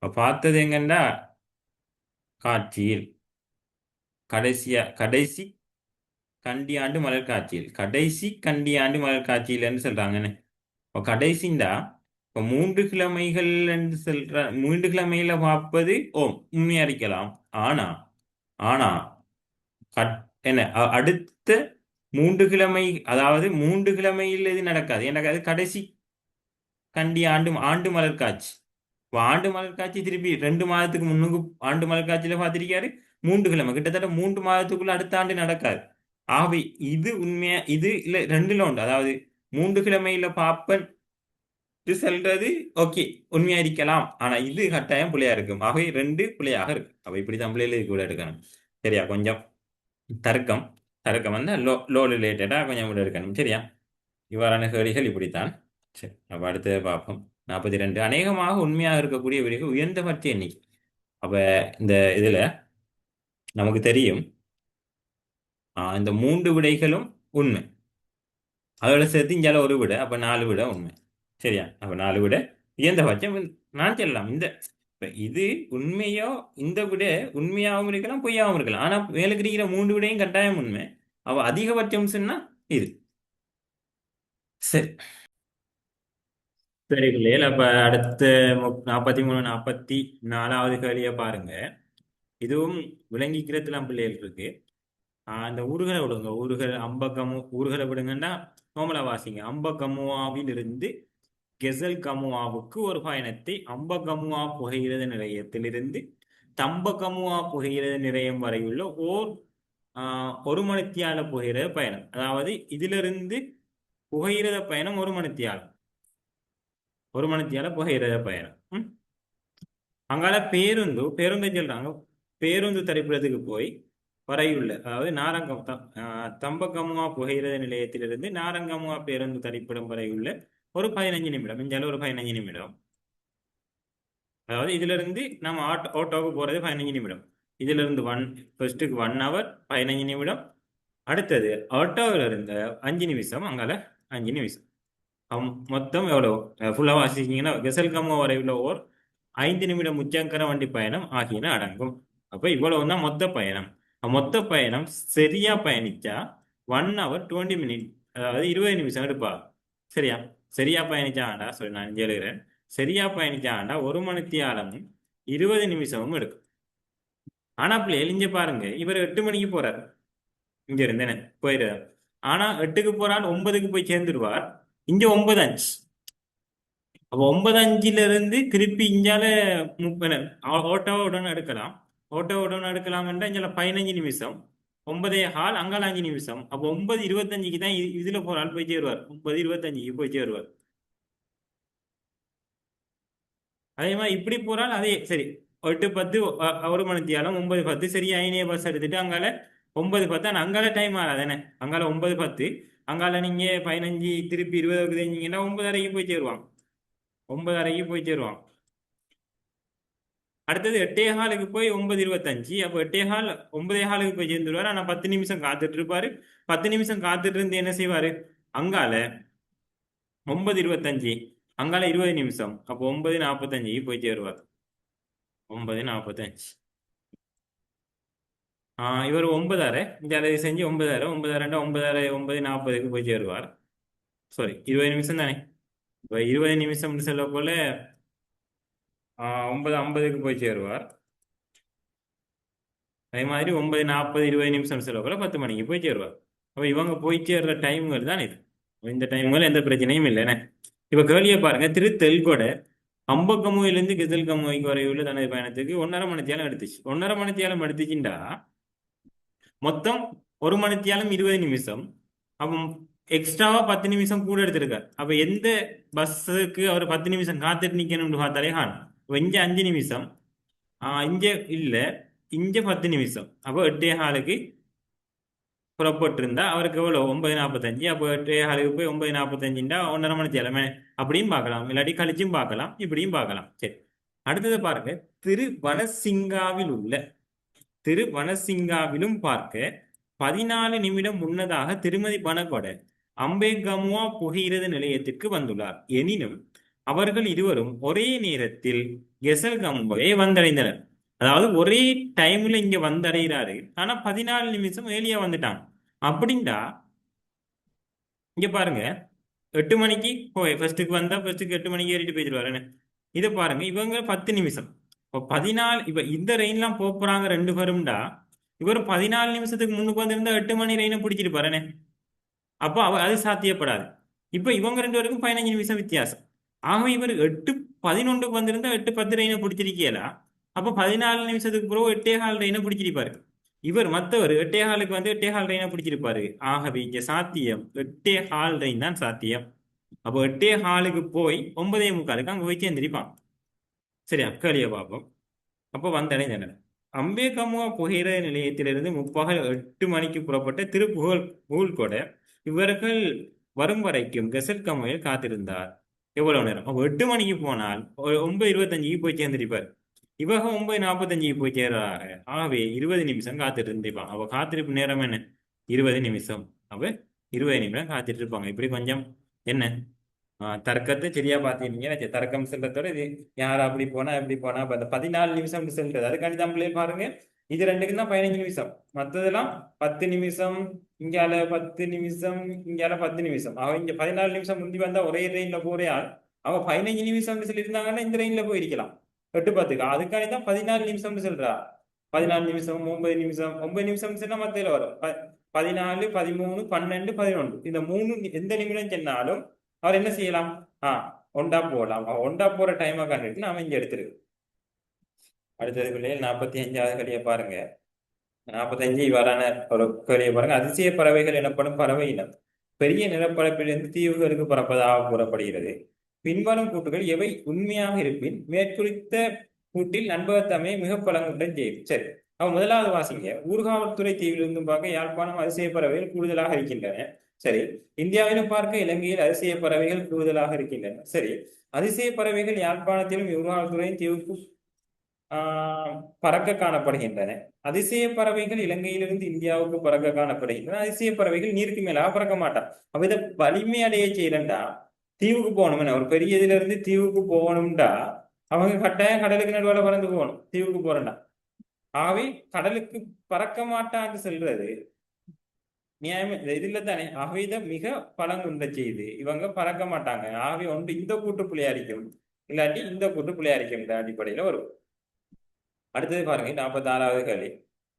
Speaker 1: பார்த்தது எங்கண்டா? காட்சியில். கடைசி கண்டியாண்டு மலர் காட்சியில். கடைசி கண்டியாண்டு மலர் காட்சியில்னு சொல்றாங்கன்னு. இப்போ கடைசிண்டா, இப்போ 3 கிழமைகள் என்று சொல்ற 3 கிழமையில பார்ப்பது ஓம் உண்மையா இருக்கலாம். ஆனா ஆனா கட்- என்ன அடுத்த 3 கிழமை, அதாவது 3 கிழமையில் இது நடக்காது. எனக்கு அது கடைசி கண்டி ஆண்டு ஆண்டு மலர் காட்சி. இப்போ ஆண்டு மலர் காட்சி திருப்பி 2 மாதத்துக்கு முன்னுக்கு ஆண்டு மலர் காட்சியில பார்த்திருக்காரு. 3 கிழமை கிட்டத்தட்ட 3 மாதத்துக்குள்ள அடுத்த ஆண்டு நடக்காது. ஆகவே இது உண்மையா, இது இல்ல ரெண்டுல உண்டு. அதாவது 3 கிழமையில பார்ப்பன் சொல்றது ஓகே உண்மையா இருக்கலாம். ஆனா இது கட்டாயம் பிள்ளையா இருக்கும். ஆகவே 2 பிள்ளையாக இருக்கு. அப்ப இப்படித்தான் பிள்ளைகளை கூட எடுக்கணும். சரியா? கொஞ்சம் தர்க்கம் தர்க்கம் வந்து லோ ரிலேட்டடா கொஞ்சம் கூட எடுக்கணும். சரியா? இவ்வாறான கேள்விகள் இப்படித்தான். சரி, அப்ப அடுத்து பார்ப்போம். 42 அநேகமாக உண்மையாக இருக்கக்கூடிய விடைகள் உயர்ந்தபட்ச எண்ணிக்கை. அப்ப இந்த இதுல நமக்கு தெரியும், இந்த 3 விடைகளும் உண்மை. அதோட சேர்த்து இங்கால ஒரு விடை, அப்ப 4 விடை உண்மை. சரியா? அப்ப 4 விடை உயர்ந்தபட்சம் நான் சொல்லலாம். இது உண்மையோ, இந்த விட உண்மையாகவும் இருக்கலாம் பொய்யாகவும் இருக்கலாம். ஆனா மேலுக்கு இருக்கிற 3 விடையும் கட்டாயம் உண்மை. அவ அதிகபட்சம் சொன்னா இது. சரி. சரி பிள்ளைகள், அப்ப அடுத்த 43 44வது கேள்வியை பாருங்க. இதுவும் விளங்கிக்கிறதுலாம் பிள்ளைகள் இருக்கு. அந்த ஊர்களை விடுங்க. ஊர்களை விடுங்கன்னா நோமலா வாசிங்க. அம்பகமுவாவில் இருந்து கெசல் கமுவாவுக்கு ஒரு பயணத்தை அம்பகமுவா புகையிரத நிலையத்திலிருந்து தம்பகமுவா புகையிரத நிலையம் வரையுள்ள ஒரு மணித்தியால புகையிரத பயணம். அதாவது இதிலிருந்து புகையிரத பயணம் 1 மணித்தியாலம். 1 மணித்தியால புகையிரத பயணம். அங்கால பேருந்தை சொல்றாங்க. பேருந்து தரிப்பிடத்துக்கு போய் வரையுள்ள, அதாவது தம்பகமுவா புகையிரத நிலையத்திலிருந்து நாரங்கமுவா பேருந்து தரிப்பிடம் வரையுள்ள ஒரு 15 நிமிடம். இஞ்சால ஒரு 15 நிமிடம். அதாவது இதுல இருந்து நம்ம ஆட்டோவுக்கு போறது 15 நிமிடம். இதுல இருந்து ஃபர்ஸ்ட்டுக்கு 1 ஹவர் 15 நிமிடம். அடுத்தது ஆட்டோவில் இருந்த 5 நிமிஷம், அங்கால 5 நிமிஷம். மொத்தம் எவ்வளோ? ஃபுல்லாக வாசிச்சிங்கன்னா கெசல் கம்மோ வரையுள்ள ஓர் 5 நிமிடம் முச்சக்கர வண்டி பயணம் ஆகியன அடங்கும். அப்ப இவ்வளவு தான் மொத்த பயணம். மொத்த பயணம் சரியா பயணிச்சா 1 hour 20 minutes, அதாவது 20 நிமிஷம் எடுப்பா. சரியா? சரியா பயணிச்சாண்டா, சரி நான் இங்க எழுதுறேன். சரியா பயணிச்சாண்டா 1 மணித்தியாலமும் 20 நிமிஷமும் எடுக்கும். ஆனா பிள்ளைகள் இங்க பாருங்க, இவர் 8 மணிக்கு போறாரு. இங்க இருந்தேனே போயிடுறாரு. ஆனா 8க்கு போறால் 9க்கு போய் சேர்ந்துருவார். இங்க 9:05. அப்போ 9:05ல இருந்து திருப்பி இஞ்சால ஓட்டோ உடனே எடுக்கலாம். ஓட்டோ உடனே எடுக்கலாம்ன்றா இஞ்சால 15 நிமிஷம். 9:15 அங்கால 5 நிமிஷம். அப்போ 9:25க்கு தான் இதுல போறால் போய் சேருவார். 9:25க்கு போய் சேருவார். அதே மாதிரி இப்படி போறால் அதே சரி. 8:10 1 மணித்தியாலம் 9:10 சரி. ஐநே பஸ் எடுத்துட்டு அங்கால 9:10. அங்கால டைம் ஆகாதானே? அங்கால 9:10, அங்கால நீங்க 15 திருப்பி 20க்கு தெரிஞ்சீங்கன்னா 9:30க்கு போய் சேருவாங்க. 9:30க்கு போய் சேருவாங்க. அடுத்தது 8:15க்கு போய் 9:25. அப்போ 8:15 9:15க்கு போய் சேர்ந்துருவாரு. ஆனா 10 நிமிஷம் காத்துட்டு இருப்பாரு. 10 நிமிஷம் காத்துட்டு இருந்து என்ன செய்வாரு? அங்கால 9:25, அங்கால 20 நிமிஷம். அப்போ 9:45க்கு போய் சேருவார். 9:45. இவர் 9:30 இந்த அளவு செஞ்சு 9:30 9:30 9:30 9:40க்கு போய் சேருவார். சாரி, 20 நிமிஷம் தானே. இப்போ 20 நிமிஷம்னு சொல்ல போல 9:50க்கு போய் சேருவார். அதே மாதிரி 9:40 20 நிமிஷம் சொல்ல போல 10 மணிக்கு போய் சேருவார். அப்போ இவங்க போய் சேர்ற டைம்கள் தான் இது. இந்த டைம்கள் எந்த பிரச்சனையும் இல்லைண்ணே. இப்ப கேள்வியை பாருங்க. திருத்தெல்கொட அம்பகமுயிலிருந்து கிசல் கமுய்க்கு வரையுள்ள தனது பயணத்துக்கு 1.5 மணித்தியாலம் எடுத்துச்சு. 1.5 மணித்தியாலம் எடுத்துச்சுண்டா மொத்தம் 1 மணித்தியாலம் 20 நிமிஷம். அப்போ எக்ஸ்ட்ராவா 10 நிமிஷம் கூட எடுத்திருக்கார். அப்ப எந்த பஸ்ஸுக்கு அவர் 10 நிமிஷம் காத்துட்டு நிக்கணும்னு பார்த்தாலே காணும். இப்ப இங்க 5 நிமிஷம், இங்க இல்ல, இங்க 10 நிமிஷம். அப்போ 8:15க்கு புறப்பட்டிருந்தா அவருக்கு எவ்வளவு 9:45. அப்போ 8:15க்கு போய் 9:45 1.5 மணி தேலமே அப்படின்னு பார்க்கலாம். இல்லாட்டி கழிச்சும் பார்க்கலாம், இப்படியும் பார்க்கலாம். சரி, அடுத்தது பாருங்க. திருவனசிங்காவில் உள்ள திருவனசிங்காவிலும் பார்க்க 14 நிமிடம் முன்னதாக திருமதி பனகொட அம்பேகமுவா புகையிரத நிலையத்திற்கு வந்துள்ளார். எனினும் அவர்கள் இருவரும் ஒரே நேரத்தில் கெசல்கமுவை வந்தடைந்தனர். அதாவது ஒரே டைம்ல இங்க வந்தடைகிறாரு, ஆனா 14 நிமிஷம் ஏலியா வந்துட்டாங்க. அப்படின்டா இங்க பாருங்க, 8 மணிக்கு போய் ஃபர்ஸ்ட்டுக்கு வந்தா ஃபர்ஸ்ட்டுக்கு 8 மணிக்கு ஏறிட்டு போயிடுவாரு. இதை பாருங்க, இவங்க 10 நிமிஷம். இப்போ 14, இப்ப இந்த ரெயின்லாம் போறாங்க 2 பேரும்டா. இவர் 14 நிமிஷத்துக்கு முன்னுக்கு வந்திருந்தா 8 மணி ரெயினை பிடிச்சிட்டு பாருனே. அப்போ அது சாத்தியப்படாது. இப்ப இவங்க 2 பேருக்கும் 15 நிமிஷம் வித்தியாசம். ஆக இவர் 8:11க்கு வந்திருந்தா 8:10 ரெயினை பிடிச்சிருக்கீங்களா? அப்போ 14 நிமிஷத்துக்கு பிறகு 8:15 ரெயினை பிடிச்சிருப்பாரு. இவர் மற்றவர் 8:15க்கு வந்து 8:15 ரெயினை பிடிச்சிருப்பாரு. ஆகவே இங்க சாத்தியம் 8:15 ரெயின் தான் சாத்தியம். அப்போ 8:15க்கு போய் 9:45க்கு அங்க போய் சேர்ந்திருப்பான். சரியா, கேளிய பார்ப்போம். அப்போ வந்தடைந்தனர். அம்பேகமுவா புகையிரத நிலையத்திலிருந்து முற்பகல் 8 மணிக்கு புறப்பட்ட புகழ்கொட இவர்கள் வரும் வரைக்கும் கெசல்கமுவையில் காத்திருந்தார். எவ்வளவு நேரம்? அப்போ 8 மணிக்கு போனால் 9:25க்கு போய் சேர்ந்திருப்பார். இவக 9:45க்கு போய் சேர்றாங்க. ஆகவே 20 நிமிஷம் காத்துட்டு இருந்திருப்பாங்க. அவ காத்திருப்பு நேரம் என்ன? 20 நிமிஷம். அவ 20 நிமிடம் காத்துட்டு இருப்பாங்க. இப்படி கொஞ்சம் என்ன தர்க்கத்தை சரியா பாத்தீங்கன்னா, தர்க்கம் செல்றதோட இது யார் அப்படி போனா எப்படி போனா, அப்ப அந்த 14 நிமிஷம் செல்றது அதுக்காண்டி தான் பிள்ளைகள் பாருங்க. இது ரெண்டுக்கும் தான் 15 நிமிஷம். மற்றதெல்லாம் 10 நிமிஷம், இங்கால 10 நிமிஷம், இங்கால 10 நிமிஷம். அவன் இங்க 14 நிமிஷம் முந்தி வந்தா ஒரே ரெயின்ல போறையாள். அவன் 15 நிமிஷம் சொல்லியிருந்தாங்கன்னா இந்த ரெயின்ல போயிருக்கலாம் 8:10க்கு. அதுக்காண்டி தான் 14 நிமிஷம்னு சொல்றா. 14 நிமிஷம், 9 நிமிஷம், 9 நிமிஷம் சொன்னா மத்தியில வரும் 14, 13, 12, 11. இந்த 3 எந்த நிமிடம் சொன்னாலும் அவர் என்ன செய்யலாம்? ஒண்டா போகலாம். ஒண்டா போற டைமை கண்டுட்டு நாம இங்க எடுத்துருக்கு. அடுத்தது பிள்ளைகள் 45வது கலியை பாருங்க. 45 இவ்வாறான ஒரு கலியை பாருங்க. அதிசய பறவைகள் எனப்படும் பறவை இனம் பெரிய நிலப்பரப்பிலிருந்து தீவுகளுக்கு பறப்பதாக கூறப்படுகிறது. பின்வரும் கூட்டுகள் எவை உண்மையாக இருப்பின் மேற்குறித்த கூட்டில் நண்பகத்தமையை மிக பலங்குடன் செய்யும். சரி, அவன் முதலாவது வாசிங்க. ஊர்காவல்துறை தீவிலிருந்தும் பார்க்க யாழ்ப்பாணம் அதிசய பறவைகள் கூடுதலாக இருக்கின்றன. சரி, இந்தியாவிலும் பார்க்க இலங்கையில் அதிசய பறவைகள் கூடுதலாக இருக்கின்றன. சரி, அதிசய பறவைகள் யாழ்ப்பாணத்திலும் ஊர்காவல்துறையின் தீவுக்கு பறக்க காணப்படுகின்றன. அதிசய பறவைகள் இலங்கையிலிருந்து இந்தியாவுக்கு பறக்க காணப்படுகின்றன. அதிசய பறவைகள் நீருக்கு மேலாக பறக்க மாட்டான். அப்ப இதை வலிமை அடைய செய்யறா, தீவுக்கு போகணும். ஒரு பெரிய இதுல இருந்து தீவுக்கு போகணும்டா அவங்க கட்டாயம் கடலுக்கு நடுவால பறந்து போகணும் தீவுக்கு போறண்டா. ஆகவே கடலுக்கு பறக்க மாட்டான்னு சொல்றது நியாயம் இதுல தானே. ஆகவே இதை மிக பலங்குண்ட செய்து இவங்க பறக்க மாட்டாங்க. ஆகவே ஒன்று இந்த கூட்டு புள்ளியாரிக்கும், இல்லாட்டி இந்த கூட்டு புள்ளியாரிக்கும் அடிப்படையில வரும். அடுத்தது பாருங்க, 46வது கேள்வி.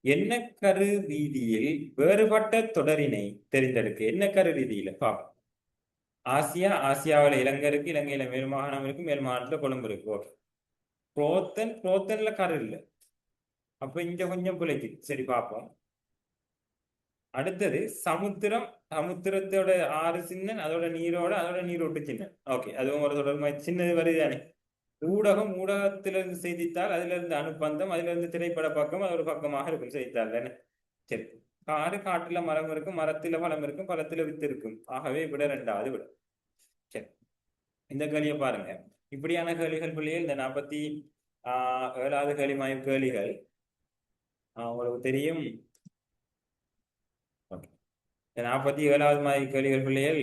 Speaker 1: என்ன கரு ரீதியில் வேறுபட்ட தொடரினை தெரிந்தெடுக்க. என்ன கரு ரீதியில பார்ப்போம். ஆசியாவில் இலங்கை இருக்கு, இலங்கையில மேல் மாகாணம் இருக்கு, மேல் மாகாணத்துல கொழும்பு இருக்கு. ஓகே, புரோத்தன்ல கரு இல்லை. அப்ப இங்க கொஞ்சம் பிழைக்கு. சரி, பார்ப்போம். அடுத்தது சமுத்திரத்தோட ஆறு சின்ன, அதோட நீரோட்டு சின்ன. ஓகே, அதுவும் ஒரு தொடர் சின்னது வருதானே. ஊடகத்திலிருந்து செய்தித்தாள், அதுல இருந்து அனுப்பந்தம், அதுல இருந்து திரைப்பட பக்கம், அது ஒரு பக்கமாக இருக்கும் செய்தித்தாள் தானே. சரி, காட்டுல மரம் இருக்கும், மரத்துல பழம் இருக்கும், பழத்துல வித்து இருக்கும். ஆகவே விட 2வது விட. சரி, இந்த கேள்வியை பாருங்க. இப்படியான கேள்விகள் பிள்ளைகள் இந்த 47வது கேள்வி மாய்வு கேள்விகள் உங்களுக்கு தெரியும். இந்த 47வது மாய்வு கேள்விகள் பிள்ளைகள்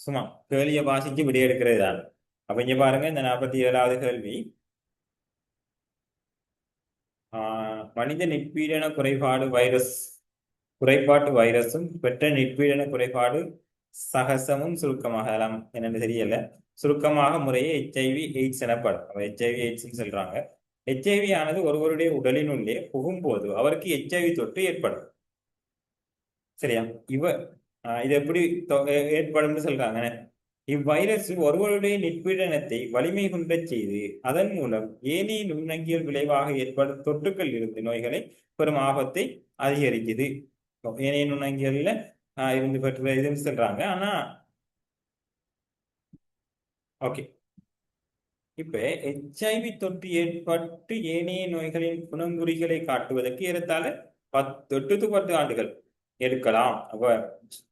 Speaker 1: சும்மா கேள்வியை வாசிச்சு விடைய எடுக்கிறது தான். அப்ப இங்க பாருங்க, இந்த 47வது கேள்வி மனித நிற்பீடன குறைபாட்டு வைரஸும் பெற்ற நிற்பீடன குறைபாடு சகசமும் சுருக்கமாக என்னன்னு தெரியல. சுருக்கமாக முறையே HIV AIDS எனப்படும். HIV AIDS சொல்றாங்க. HIV ஆனது ஒருவருடைய உடலினுள்ளே புகும்போது அவருக்கு HIV தொற்று ஏற்படும். சரியா, இது எப்படி ஏற்படும் சொல்றாங்க. இவ்வைரஸ் ஒருவருடைய நிற்பீடனத்தை வலிமை கொண்ட செய்து அதன் மூலம் ஏனைய நுண்ணங்கியல் விளைவாக ஏற்படும் தொற்றுக்கள் இருந்து நோய்களை பெரும் ஆபத்தை அதிகரிக்குது. ஏனைய நுண்ணங்கிகள்ல இருந்து பெற்ற இதுன்னு சொல்றாங்க. ஆனா ஓகே, இப்ப HIV தொற்று ஏற்பட்டு ஏனைய நோய்களின் குணங்குறிகளை காட்டுவதற்கு ஏறத்தாழ 8 to 10 ஆண்டுகள் எடுக்கலாம். அப்ப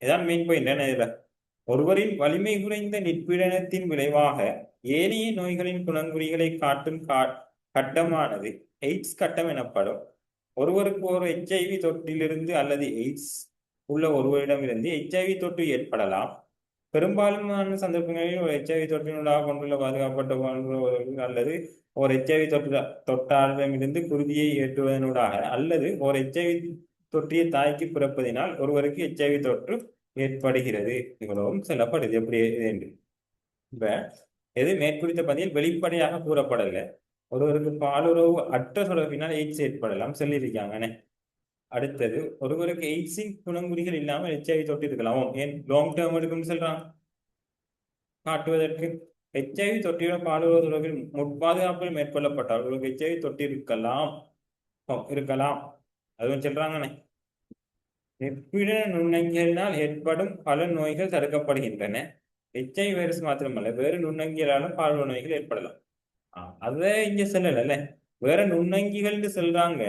Speaker 1: இதான் மெயின் பாயிண்ட் என்ன இதுல. ஒருவரின் வலிமை குறைந்த நிற்பீடனத்தின் விளைவாக ஏனைய நோய்களின் குணங்குறிகளை காட்டும் கட்டமானது எய்ட்ஸ் கட்டம் எனப்படும். ஒருவருக்கு ஒரு HIV தொற்றிலிருந்து அல்லது எய்ட்ஸ் உள்ள ஒருவரிடமிருந்து HIV தொற்று ஏற்படலாம். பெரும்பாலான சந்தர்ப்பங்களில் ஒரு HIV தொற்றினூடாக கொண்டுள்ள பாதுகாப்பட்ட வாழ்வுகள் அல்லது ஒரு HIV தொற்றாளரிடமிருந்து குருதியை ஏற்றுவதனூடாக அல்லது ஒரு HIV தொற்றிய தாய்க்கு பிறப்பதினால் ஒருவருக்கு HIV தொற்று ஏற்படுகிறது. இவ்வளவும் சொல்லப்படுது எப்படி என்று. இப்ப எது மேற்குறித்த பதில் வெளிப்படையாக கூறப்படல. ஒருவருக்கு பாலுறவு அற்ற தொடர்பினால் எய்ட்ஸ் ஏற்படலாம் சொல்லியிருக்காங்கண்ணே. அடுத்தது, ஒருவருக்கு எய்ட்ஸின் குணங்குறிகள் இல்லாமல் HIV தொற்று இருக்கலாம். ஏன் லாங் டேர்ம் எடுக்கும்னு சொல்றாங்க காட்டுவதற்கு. HIV தொற்றியுடன் பாலுறவு தொடர்பில் முற்பாதுகாப்புகள் மேற்கொள்ளப்பட்டால் ஒருவருக்கு HIV தொற்று இருக்கலாம் இருக்கலாம் அதுவும் சொல்றாங்கண்ணே. நிற்பிட நுண்ணங்கிகளினால் ஏற்படும் பல நோய்கள் தடுக்கப்படுகின்றன. HIV வைரஸ் மாத்திரமல்ல, வேறு நுண்ணங்கிகளாலும் பல நோய்கள் ஏற்படலாம். அதை இங்க சொல்லல, வேற நுண்ணங்கிகள்னு சொல்றாங்க.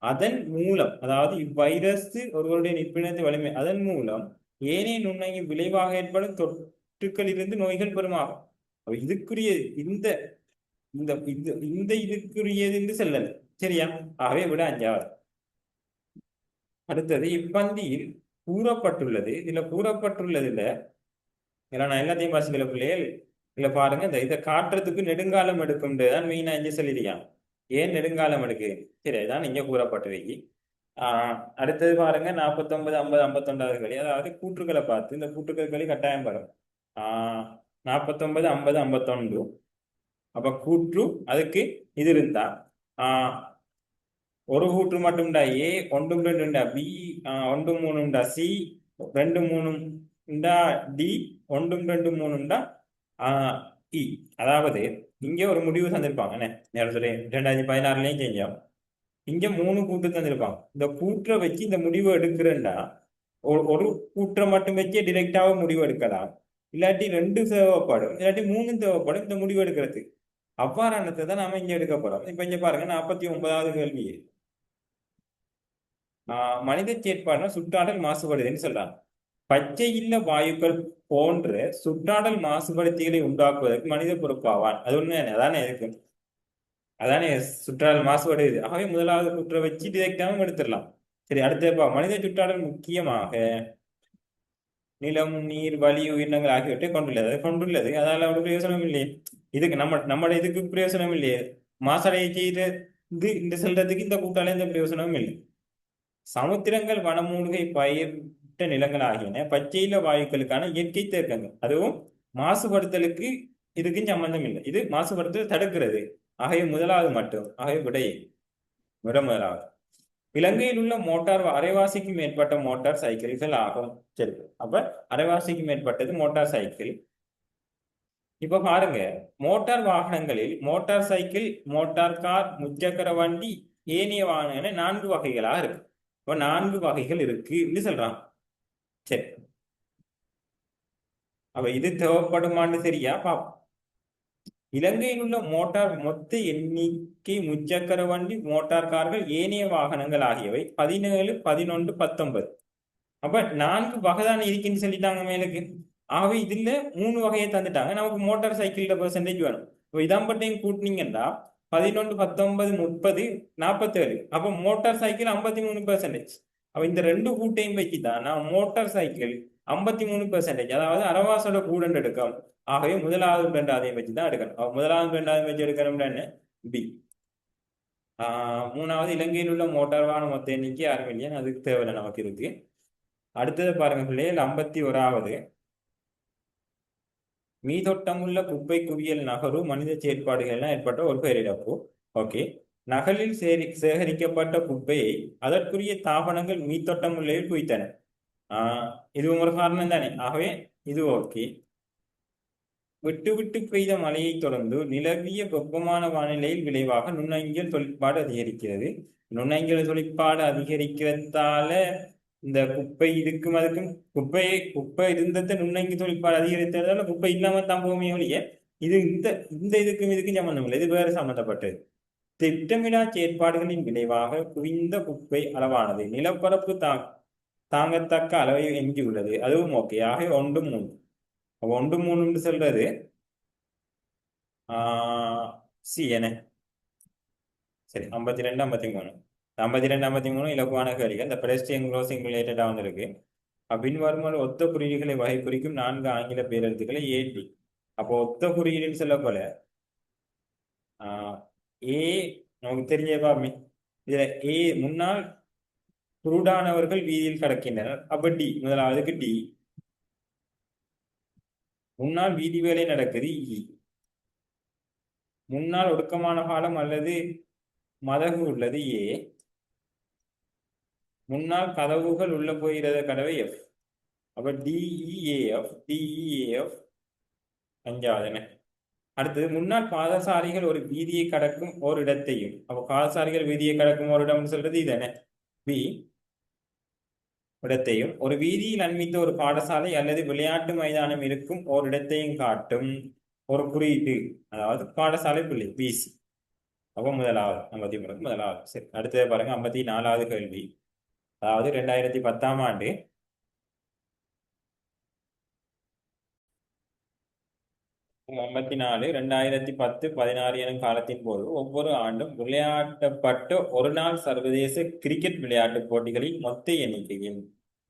Speaker 1: அதன் மூலம், அதாவது இவ்வைரஸ் ஒருவருடைய நிற்பிடத்தை வலிமை அதன் மூலம் ஏனைய நுண்ணங்கி விளைவாக ஏற்படும் தொற்றுக்களிலிருந்து நோய்கள் பெருமாகும். இதுக்குரிய இந்த இந்த இந்த இதுக்குரியது என்று சொல்லல. சரியா? ஆகவே விட 5வது. அடுத்தது, இப்பந்தியில் கூறப்பட்டுள்ளது. இதுல கூறப்பட்டுள்ளதுல நான் எல்லாத்தையும் வாசிக்கல பிள்ளைகள். இல்ல பாருங்க, இதை காட்டுறதுக்கு நெடுங்காலம் எடுக்கும்ன்றதான் மெயினா இங்க சொல்லிருக்கான். ஏன் நெடுங்காலம் எடுக்கு? சரி, இதான் இங்க கூறப்பட்டிருக்கு. அடுத்தது பாருங்க, 49, 50, 51வது களி. அதாவது கூற்றுக்களை பார்த்து இந்த கூற்றுக்கள் களி கட்டாயம் வரும். 49, 50, 51. அப்ப கூற்று அதுக்கு இது இருந்தா ஒரு கூற்று மட்டும்டா ஏ, 1, 2 பி, 1, 3 சி, 2, 3 டி, 1, 2, 3 இ. அதாவது இங்க ஒரு முடிவு தந்திருப்பாங்க. என்ன 2016லயும் சேஞ்ச் ஆகும். இங்க 3 கூட்டு தந்திருப்பாங்க. இந்த கூற்றை வச்சு இந்த முடிவு எடுக்கிறேன்டா ஒரு கூற்றை மட்டும் வச்சு டிரெக்டாக முடிவு எடுக்கலாம். இல்லாட்டி 2 தேவைப்படும், இல்லாட்டி 3 தேவைப்படும் இந்த முடிவு எடுக்கிறது. அவ்வாறானதை தான் நாம இங்க எடுக்க போறோம். இப்ப இங்க பாருங்க, 49வது கேள்வி. மனித செயற்பாடுனா சுற்றாடல் மாசுபடுதுன்னு சொல்றாங்க. பச்சை இல்ல வாயுக்கள் போன்ற சுற்றாடல் மாசுபடுத்திகளை உண்டாக்குவதற்கு மனித பொறுப்பாவான். அது ஒண்ணு அதானே இருக்கு. அதானே சுற்றாடல் மாசுபடுது. ஆகவே முதலாவது குற்ற வச்சு டிரெக்டாகவும் எடுத்துடலாம். சரி, அடுத்த மனித சுற்றாடல் முக்கியமாக நிலம், நீர், வலி, உயிரினங்கள் ஆகியவற்றை கொண்டுள்ளது. அதனால ஒரு பிரயோசனம் இல்லையே. இதுக்கு நம்ம இதுக்கு பிரயோசனம் இல்லையே. மாசடைய செய்யறது இந்த செல்றதுக்கு இந்த கூட்டால எந்த பிரயோசனமும் இல்லை. சமுத்திரங்கள், வனமூலிகை பயிர்ட்ட நிலங்கள் ஆகியன பச்சையில வாயுக்களுக்கான இயற்கை தேக்கங்கள். அதுவும் மாசுபடுத்தலுக்கு இதுக்கும் சம்பந்தம் இல்லை. இது மாசுபடுத்தல் தடுக்கிறது. ஆகவே முதலாவது மட்டும். ஆகவே முதலாவது. இலங்கையில் உள்ள மோட்டார் அரைவாசிக்கு மேற்பட்ட மோட்டார் சைக்கிள்கள் ஆகும். சரி, அப்ப அரைவாசிக்கு மேற்பட்டது மோட்டார் சைக்கிள். இப்ப பாருங்க, மோட்டார் வாகனங்களில் மோட்டார் சைக்கிள், மோட்டார் கார், முச்சக்கர வண்டி, ஏனைய வாகனங்கள் 4 வகைகளா இருக்கு. இப்ப 4 வகைகள் இருக்குன்னு சொல்றான். சரி, அப்ப இது தேவைப்படுமான்னு சரியா பாப்போம். இலங்கையில் உள்ள மோட்டார் மொத்த எண்ணிக்கை முச்சக்கர வண்டி, மோட்டார் கார்கள், ஏனைய வாகனங்கள் ஆகியவை 17, 11, 19. அப்ப 4 வகைதான் இருக்குன்னு சொல்லிட்டாங்க மேலுக்கு. ஆகவே இதுல 3 வகையை தந்துட்டாங்க. நமக்கு மோட்டார் சைக்கிள்ல பெர்சன்டேஜ் வேணும். இப்போ இதான் பட்டையும் கூட்டினீங்கன்னா 11, 19, 30, 47. அப்ப மோட்டார் சைக்கிள் 53%. அப்ப இந்த 2 கூட்டையும் வச்சுதான் நான் மோட்டார் சைக்கிள் 53%, அதாவது அரவாசோட கூட எடுக்கும். ஆகவே முதலாவது 2ஆவதையும் வச்சுதான் எடுக்கணும். முதலாவது 2ஆவது வச்சு எடுக்கணும்னு பி. 3வது, இலங்கையில் உள்ள மோட்டார் வாகன மொத்த எண்ணிக்கை 6 மில்லியன். அதுக்கு தேவையில்லை, நமக்கு இருக்கு. அடுத்தது பாருங்க பிள்ளைகள், 51வது. மீதொட்டமுள்ள குப்பை குவியல் நகரு மனித செயற்பாடுகள்லாம் ஏற்பட்ட ஒரு பேரிழப்பு. ஓகே, நகலில் சேகரிக்கப்பட்ட குப்பையை அதற்குரிய தாபனங்கள் மீத்தொட்டமுள்ளையில் குவித்தன. இது ஒரு காரணம் தானே. ஆகவே இது ஓகே. விட்டு விட்டு பெய்த மழையை தொடர்ந்து நிலவிய வெப்பமான வானிலையில் விளைவாக நுண்ணங்கியல் தொழிற்பாடு அதிகரிக்கிறது. நுண்ணங்கியல் தொழிற்பாடு அதிகரிக்கிறதால
Speaker 2: இந்த குப்பை இதுக்கும் அதுக்கும் குப்பை இருந்ததை நுண்ணங்கி தொழிற்பாடு அதிகரித்ததால குப்பை இல்லாம தான் போமே ஒழிய இது இந்த இதுக்கும் சம்பந்தம் இல்லை. இது வேறு சம்பந்தப்பட்டது. திட்டமிடா செயற்பாடுகளின் விளைவாக குவிந்த குப்பை அளவானது நிலப்பரப்பு தாங்கத்தக்க அளவை எஞ்சியுள்ளது. அதுவும் ஓகே. ஆக 1 3. அப்ப 1 3 சொல்றது சி என்ன? சரி, 52 53. 52 53 இலகுவான கேள்விகள். இந்த பெடஸ்ட்ரியன் க்ளோசிங் ரிலேட்டடா வந்திருக்கு. பின்வருமாறு ஒத்த குறியீடுகளை வகை குறிக்கும் 4 ஆங்கில பேரெழுத்துக்களை ஏற்றி. அப்போ ஒத்த குறியீடுன்னு சொல்ல போல ஏ நமக்கு தெரிஞ்ச பாப்பமே. இதுல ஏ முன்னால் குருடானவர்கள் வீதியில் கடக்கின்றனர். அப்ப டி முதலாவதுக்கு டி. முன்னால் வீதி வேலை நடக்குது இ. முன்னால் ஒடுக்கமான காலம் அல்லது மதகு உள்ளது ஏ. முன்னால் கதவுகள் உள்ள போகிறத கதவை எஃப். அப்ப டிஇஏஎஃப் டிஇஏஎஃப் அஞ்சாவது என்ன? அடுத்தது முன்னாள் பாதசாரிகள் ஒரு வீதியை கடக்கும் ஒரு இடத்தையும். அப்போ பாதசாரிகள் வீதியை கடக்கும் ஒரு இடம் சொல்றது இதென்ன? பி இடத்தையும். ஒரு வீதியில் அண்மித்த ஒரு பாடசாலை அல்லது விளையாட்டு மைதானம் இருக்கும் ஒரு இடத்தையும் காட்டும் ஒரு குறியீட்டு, அதாவது பாடசாலை புள்ளி பிசி. அப்போ முதலாவது 53 முதலாவது. சரி, அடுத்தது பாருங்க 54வது கேள்வி. அதாவது 2010ஆம் ஆண்டு 54 2010 16 எனும் காலத்தின் போது ஒவ்வொரு ஆண்டும் விளையாடப்பட்ட ஒரு நாள் சர்வதேச கிரிக்கெட் விளையாட்டுப் போட்டிகளின் மொத்த எண்ணிக்கையில்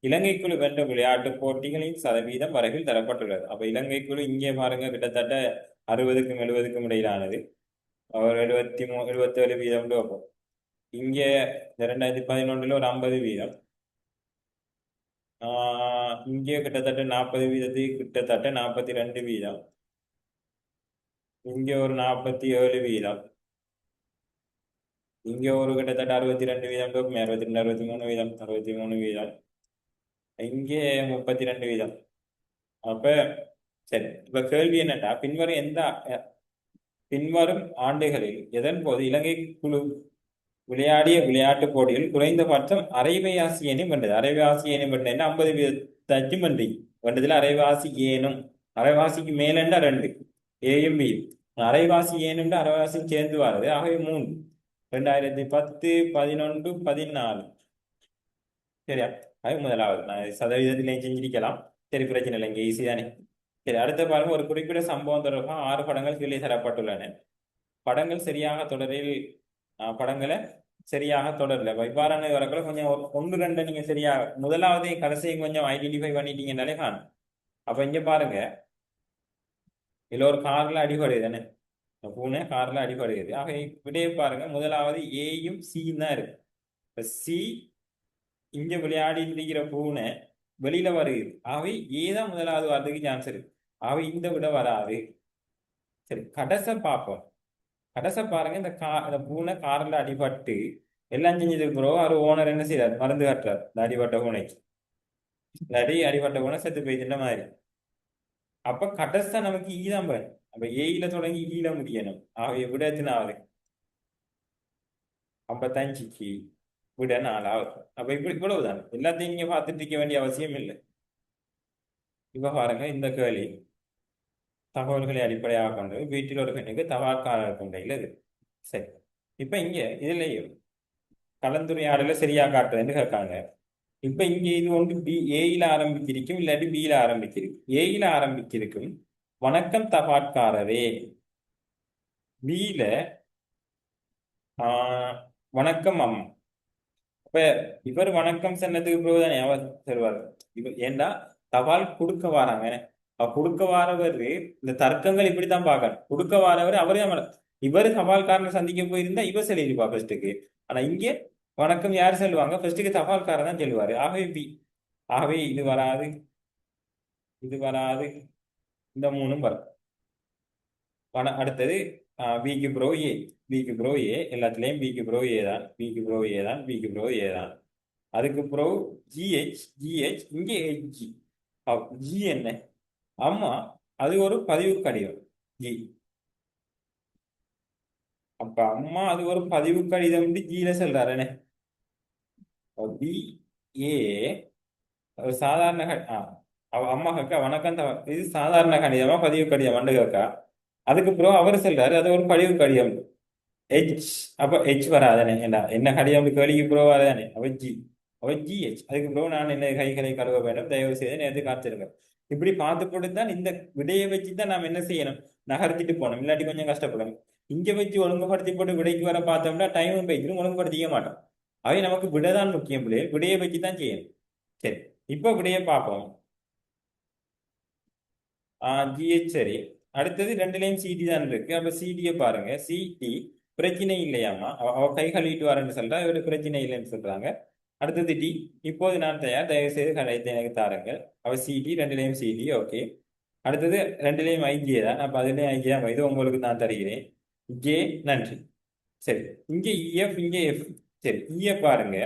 Speaker 2: இலங்கைக்குழு வென்ற விளையாட்டுப் போட்டிகளின் சதவீதம் வரைவில் தரப்பட்டுள்ளது. அப்ப இலங்கைக்குழு இங்கே பாருங்க கிட்டத்தட்ட 60க்கும் 70க்கும் இடையிலானது. ஒரு 77 வீதம் வைப்போம். இங்கே 2011 ஒரு 50 வீதம். இங்கே கிட்டத்தட்ட 40 வீதத்துக்கு கிட்டத்தட்ட 42 வீதம். இங்கே ஒரு 47 வீதம். இங்கே ஒரு கிட்டத்தட்ட 62 வீதம், 62 63 வீதம், 63 வீதம். இங்கே 32 வீதம். அப்ப சரி, இப்ப கேள்வி என்னன்னா பின்வரும் ஆண்டுகளில் எதன் போது இலங்கை குழு விளையாடிய விளையாட்டுப் போட்டியில் குறைந்தபட்சம் அரைவாசி ஏனும் வென்றது. அரைவாசி ஏனும் வென்றதுன்னா 50 வீதத்தாச்சும் வென்றி வென்றதுல அரைவாசி ஏனும். அரைவாசிக்கு மேலண்டா 2 ஏயும் பி. அரைவாசி ஏனும் அரைவாசி சேர்ந்து வருது. ஆகவே 3. 2010 11 14. சரியா? அது முதலாவது. நான் சதவீதத்திலே செஞ்சிருக்கலாம். சரி, பிரச்சனை இல்லை, இங்கே ஈஸி தானே. சரி, அடுத்த பாருங்க. ஒரு குறிப்பிட்ட சம்பவம் தொடர்பாக 6 படங்கள் கீழே தரப்பட்டுள்ளன. படங்கள் சரியாக தொடரில் படங்களை சரியாக தொடரல. இவ்வாறான வரக்குள்ள கொஞ்சம் 1 2 நீங்க சரியா முதலாவது கடைசியும் கொஞ்சம் ஐடென்டிஃபை பண்ணிட்டீங்கன்னாலே காணும். அப்ப இங்க பாருங்க, இதுல ஒரு கார்ல அடிபடுது தானே, பூனை கார்ல அடிபடுகிறது. ஆக விடைய பாருங்க, முதலாவது ஏயும் சியும் தான் இருக்கு. இப்ப சி இங்க விளையாடி இருக்கிற பூனை வெளியில வருகிறது. ஆகவே ஏதான் முதலாவது வரதுக்கு சான்ஸ் இருக்கு. ஆகவே இந்த விட வராது. சரி, கடைசை பார்ப்போம். கடைசை பாருங்க, இந்த பூனை கார்ல அடிபட்டு எல்லாம் செஞ்சதுக்கு பிறகு அவர் ஓனர் என்ன செய்யறாரு? மருந்து காட்டுறாரு இந்த அடிபட்ட பூனைக்கு. இல்லாட்டி அடிபட்ட பூனை செத்து போயிடுற மாதிரி. அப்ப கடைசை நமக்கு ஈதான் பாரு. அப்ப ஏயில தொடங்கி ஈல முடியணும். ஆகவே விட எத்தனாவது? 55க்கு விட 4வது. அப்ப இவ்வளவுதான். எல்லாத்தையும் நீங்க பார்த்துட்டு இருக்க வேண்டிய அவசியம் இல்லை. இப்ப பாருங்க, இந்த கேள்வி தகவல்களை அடிப்படையாக கொண்டது. வீட்டில் ஒரு பெண்ணுக்கு தபால்காரர் கொண்டையில் இது. சரி, இப்ப இங்க இதுலயும் கலந்துரையாடல சரியா காட்டுறதுன்னு கேட்காங்க. இப்ப இங்க இது ஒன்று ஏயில ஆரம்பிச்சிருக்கும், இல்லாட்டி பியில ஆரம்பிச்சிருக்கும். ஏயில ஆரம்பிச்சிருக்கும் வணக்கம் தபாட்காரரே. பியில வணக்கம் அம்மா. இப்ப இவர் வணக்கம் சொன்னதுக்கு பிறகுதான் அவர் சொல்வார். ஏண்டா தபால் கொடுக்க வாராங்க. கொடுக்க வாரவர் இந்த தர்க்கங்கள் இப்படித்தான் பார்க்கணும். கொடுக்க வாரவர் அவரே இவர் தபால்காரனை சந்திக்க போயிருந்தா இவர் சொல்லியிருப்பா ஃபர்ஸ்ட்டுக்கு. ஆனா இங்க வணக்கம் யார் சொல்லுவாங்க? ஃபர்ஸ்ட்டுக்கு தபால்காரன் தான் சொல்லுவாரு. ஆகவே பி. ஆகவே இது வராது, இது வராது, இந்த 3ம் வரும். அடுத்தது பிக்கு ப்ரோ ஏ. பிக்கு ப்ரோ ஏ, எல்லாத்துலேயும் பிக்கு ப்ரோ ஏ தான், பிக்கு ப்ரோ ஏ தான், பிக்கு ப்ரோ ஏ தான். அதுக்கு ப்ரோ ஜிஹெச் இங்கே ஹெச்ஜி. ஜி என்ன? அம்மா. அது ஒரு பதிவு கடிதம் ஜி. அப்ப அம்மா அது ஒரு பதிவு கடிதம் ஜியில சொல்றாருன்னு பி ஏ ஒரு சாதாரண அவ அம்மா கேக்கா வணக்கம் இது சாதாரண கடிதமா பதிவு கடிதம் கேக்கா. அதுக்கு பிறகு அவர் சொல்றாரு அது ஒரு பதிவு கடிதம். ஹெச். அப்ப ஹெச் வராதானே ஏண்டா என்ன கடிதம் கேள்விக்கு பிறகு வராதானே அவ ஜிஹெச். அதுக்கு பிறகு நான் என்ன கைகளை கழுவ வேண்டும் தயவு செய்து நேரத்தை காத்திருங்க. இப்படி பார்த்து போட்டு தான் இந்த விடையை வச்சு தான் நாம் என்ன செய்யணும், நகர்த்திட்டு போகணும். இல்லாட்டி கொஞ்சம் கஷ்டப்படணும். இங்க வச்சு ஒழுங்குபடுத்தி போட்டு விடைக்கு வர பார்த்தோம்னா டைமும் போய்க்கும், ஒழுங்குபடுத்திக்க மாட்டோம். அவை நமக்கு விடை தான் முக்கியம் பிள்ளைகள், விடையை வச்சு தான் செய்யணும். சரி, இப்போ விடையை பார்ப்போம். ஜிஹெச் சரி. அடுத்தது ரெண்டுலேயும் சிடி தான் இருக்கு. அப்ப சிடியை பாருங்க. சிடி பிரச்சனை இல்லையாமா, அவ கை கழுவிட்டு வரேன்னு சொல்றா, இவரு பிரச்சனை இல்லைன்னு சொல்றாங்க. அடுத்தது டி, இப்போது நான் தயார், தயவு செய்து கடைத்தை எனக்கு தாருங்கள். அவ சிடி ரெண்டுலேயும் சிடி ஓகே. அடுத்தது ரெண்டுலேயும் ஐஜே தான், அப்ப அதுலேயும் ஐஜே தான் இது உங்களுக்கு நான் தருகிறேன். ஜே நன்றி. சரி, இங்கே இஎஃப் இங்கே எஃப். சரி, இஎஃப் பாருங்க.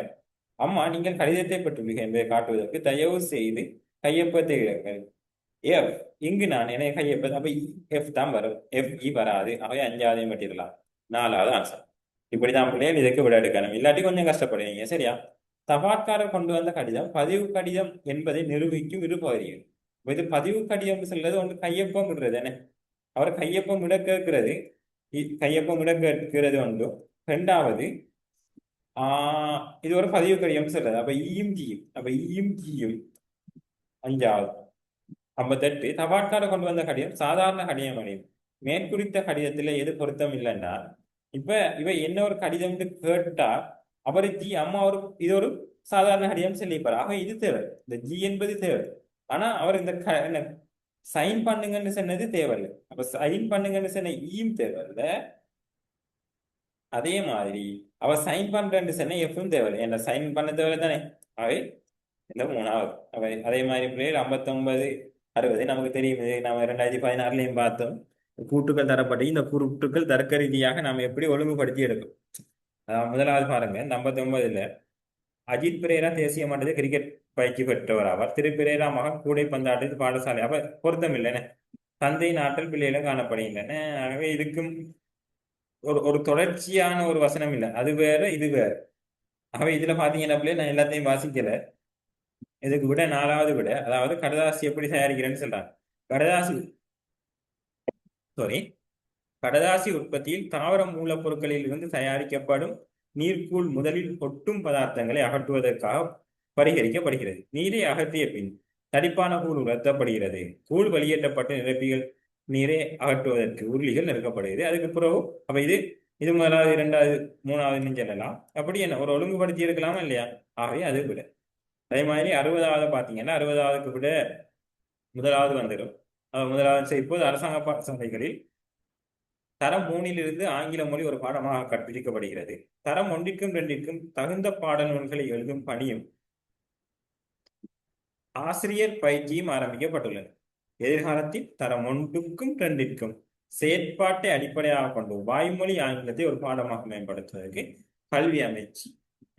Speaker 2: அம்மா நீங்கள் கடிதத்தை பெற்றுள்ளீர்கள் என்பதை காட்டுவதற்கு தயவு செய்து கையொப்பத்தை இடுங்கள். எஃப், இங்கு நான் என்ன கையொப்ப, அப்ப எஃப் தான் வரும், எஃப் இ வராது. அவை அஞ்சாவதையும் பட்டிடலாம். நாலாவது ஆன்சர். இப்படிதான் பிள்ளைகள் இதுக்கு விட எடுக்கணும், இல்லாட்டி கொஞ்சம் கஷ்டப்படுவீங்க. சரியா? தபாட்காரர் கொண்டு வந்த கடிதம் பதிவு கடிதம் என்பதை நிரூபிக்கும் இரு பகுதிகள். இது பதிவு கடிதம் சொல்றது ஒன்று கையொப்பம் விடுறது என்ன, அவர் கையொப்பம் விட கேட்கிறது, கையொப்பம் விட கேட்கிறது ஒன்று. ரெண்டாவது இது ஒரு பதிவு கடிதம் சொல்றது, அப்ப ஈயும் ஜியும், அப்ப ஈயும் ஜியும். அஞ்சாவது 58 தபாட்காரர் கொண்டு வந்த கடிதம் சாதாரண கடிதம் அடையும். மேற்குறித்த கடிதத்துல எது பொருத்தம் இல்லைன்னா, இப்ப இவ என்ன ஒரு கடிதம் கேட்டா அவர் ஜி அம்மா ஒரு இது ஒரு சாதாரண கடிதம் சொல்லிப்பாரு. ஆக இது தேவை, இந்த ஜி என்பது தேவை. ஆனா அவர் இந்த சைன் பண்ணுங்கன்னு சொன்னது தேவையில்லை. அப்ப சைன் பண்ணுங்கன்னு சொன்ன ஈயும் தேவையில்லை. அதே மாதிரி அவ சைன் பண்றேன்னு சொன்ன எஃப்பும் தேவையில்லை, என்ன சைன் பண்ண தேவையில்லை தானே. அவை இந்த மூணாவது. அவை அதே மாதிரி பிள்ளைகள் 59 60 நமக்கு தெரியும். இது நாம 2016 பார்த்தோம். கூட்டுகள் தரப்பட்டு இந்த கூட்டுக்கள் தர்க்க ரீதியாக நாம் எப்படி ஒழுங்குபடுத்தி எடுக்கும். முதலாவது பாருங்க, இந்த 59ல அஜித் பிரேரா தேசிய மட்டத்தில் கிரிக்கெட் பயிற்சி பெற்றவர் ஆவார். திரு பிரேரா மகன் கூடைப்பந்தாட்டத்தில் பாடசாலை. அப்ப பொருத்தம் இல்லைன்னு, தந்தை நாட்டில் பிள்ளைகளும் காணப்படுகின்றன. ஆகவே இதுக்கும் ஒரு ஒரு தொடர்ச்சியான ஒரு வசனம் இல்லை, அது வேற இது வேற. ஆகவே இதுல பாத்தீங்கன்னா பிள்ளை நான் எல்லாத்தையும் வாசிக்கல. இதுக்கு விட நாலாவது விட, அதாவது கடதாசி எப்படி தயாரிக்கிறேன்னு சொல்றாங்க. கடதாசி சாரி கடதாசி உற்பத்தியில் தாவர மூலப்பொருட்களில் இருந்து தயாரிக்கப்படும் நீர்க்கூழ் முதலில் ஒட்டும் பதார்த்தங்களை அகற்றுவதற்காக பரிகரிக்கப்படுகிறது. நீரை அகற்றிய பின் தடிப்பான கூழ் உலர்த்தப்படுகிறது. கூழ் வெளியேற்றப்பட்ட நிரப்பிகள் நீரை அகற்றுவதற்கு உருளிகள் நிறுக்கப்படுகிறது. அதுக்கு பிறகு அப்ப இது முதலாவது, இரண்டாவது, மூணாவது சொல்லலாம். அப்படி என்ன ஒரு ஒழுங்குபடுத்தி இருக்கலாமா இல்லையா? ஆகவே அது விட. அதே மாதிரி 60வது பார்த்தீங்கன்னா 60வதுக்கு விட முதலாவது வந்துடும். முதலாவது இப்போது அரசாங்க பாடசாலைகளில் தரம் 3லிருந்து ஆங்கில மொழி ஒரு பாடமாக கற்பிக்கப்படுகிறது. தரம் 1ற்கும் 2ற்கும் தகுந்த பாட நூல்களை எழுதும் பணியும் ஆசிரியர் பயிற்சியும் ஆரம்பிக்கப்பட்டுள்ளது. எதிர்காலத்தில் தரம் 1ற்கும் 2ற்கும் செயற்பாட்டை அடிப்படையாக கொண்டு வாய்மொழி ஆங்கிலத்தை ஒரு பாடமாக மேம்படுத்துவதற்கு கல்வி அமைச்சு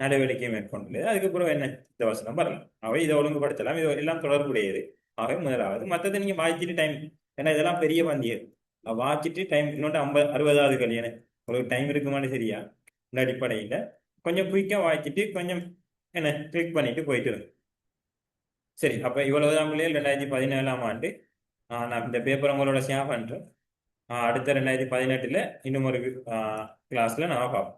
Speaker 2: நடவடிக்கை மேற்கொண்டுள்ளது. அதுக்கப்புறம் என்ன இந்த வசனம் வரலாம். அவை இதை ஒழுங்குபடுத்தலாம், இது எல்லாம் தொடர்புடையது. ஆகவே முதலாவது மற்றதை நீங்க வாய்ச்சிட்டு டைம், ஏன்னா இதெல்லாம் பெரிய பந்தியம், வாச்சிட்டு டைம் இன்னொன்று 60வது கல்யாணம் உங்களுக்கு டைம் இருக்குமான்னு சரியா. இந்த அடிப்படையில் கொஞ்சம் குயிக்காக வாய்ச்சிட்டு கொஞ்சம் என்ன கிளிக் பண்ணிட்டு போயிட்டு இருக்கு. சரி, அப்போ இவ்வளவுதான் பிள்ளைகள் 2017ஆம் ஆண்டு. நான் இந்த பேப்பர் உங்களோட ஷேர் பண்ணுறேன். அடுத்த 2018ல் இன்னும் ஒரு கிளாஸில் நான் பார்ப்போம்.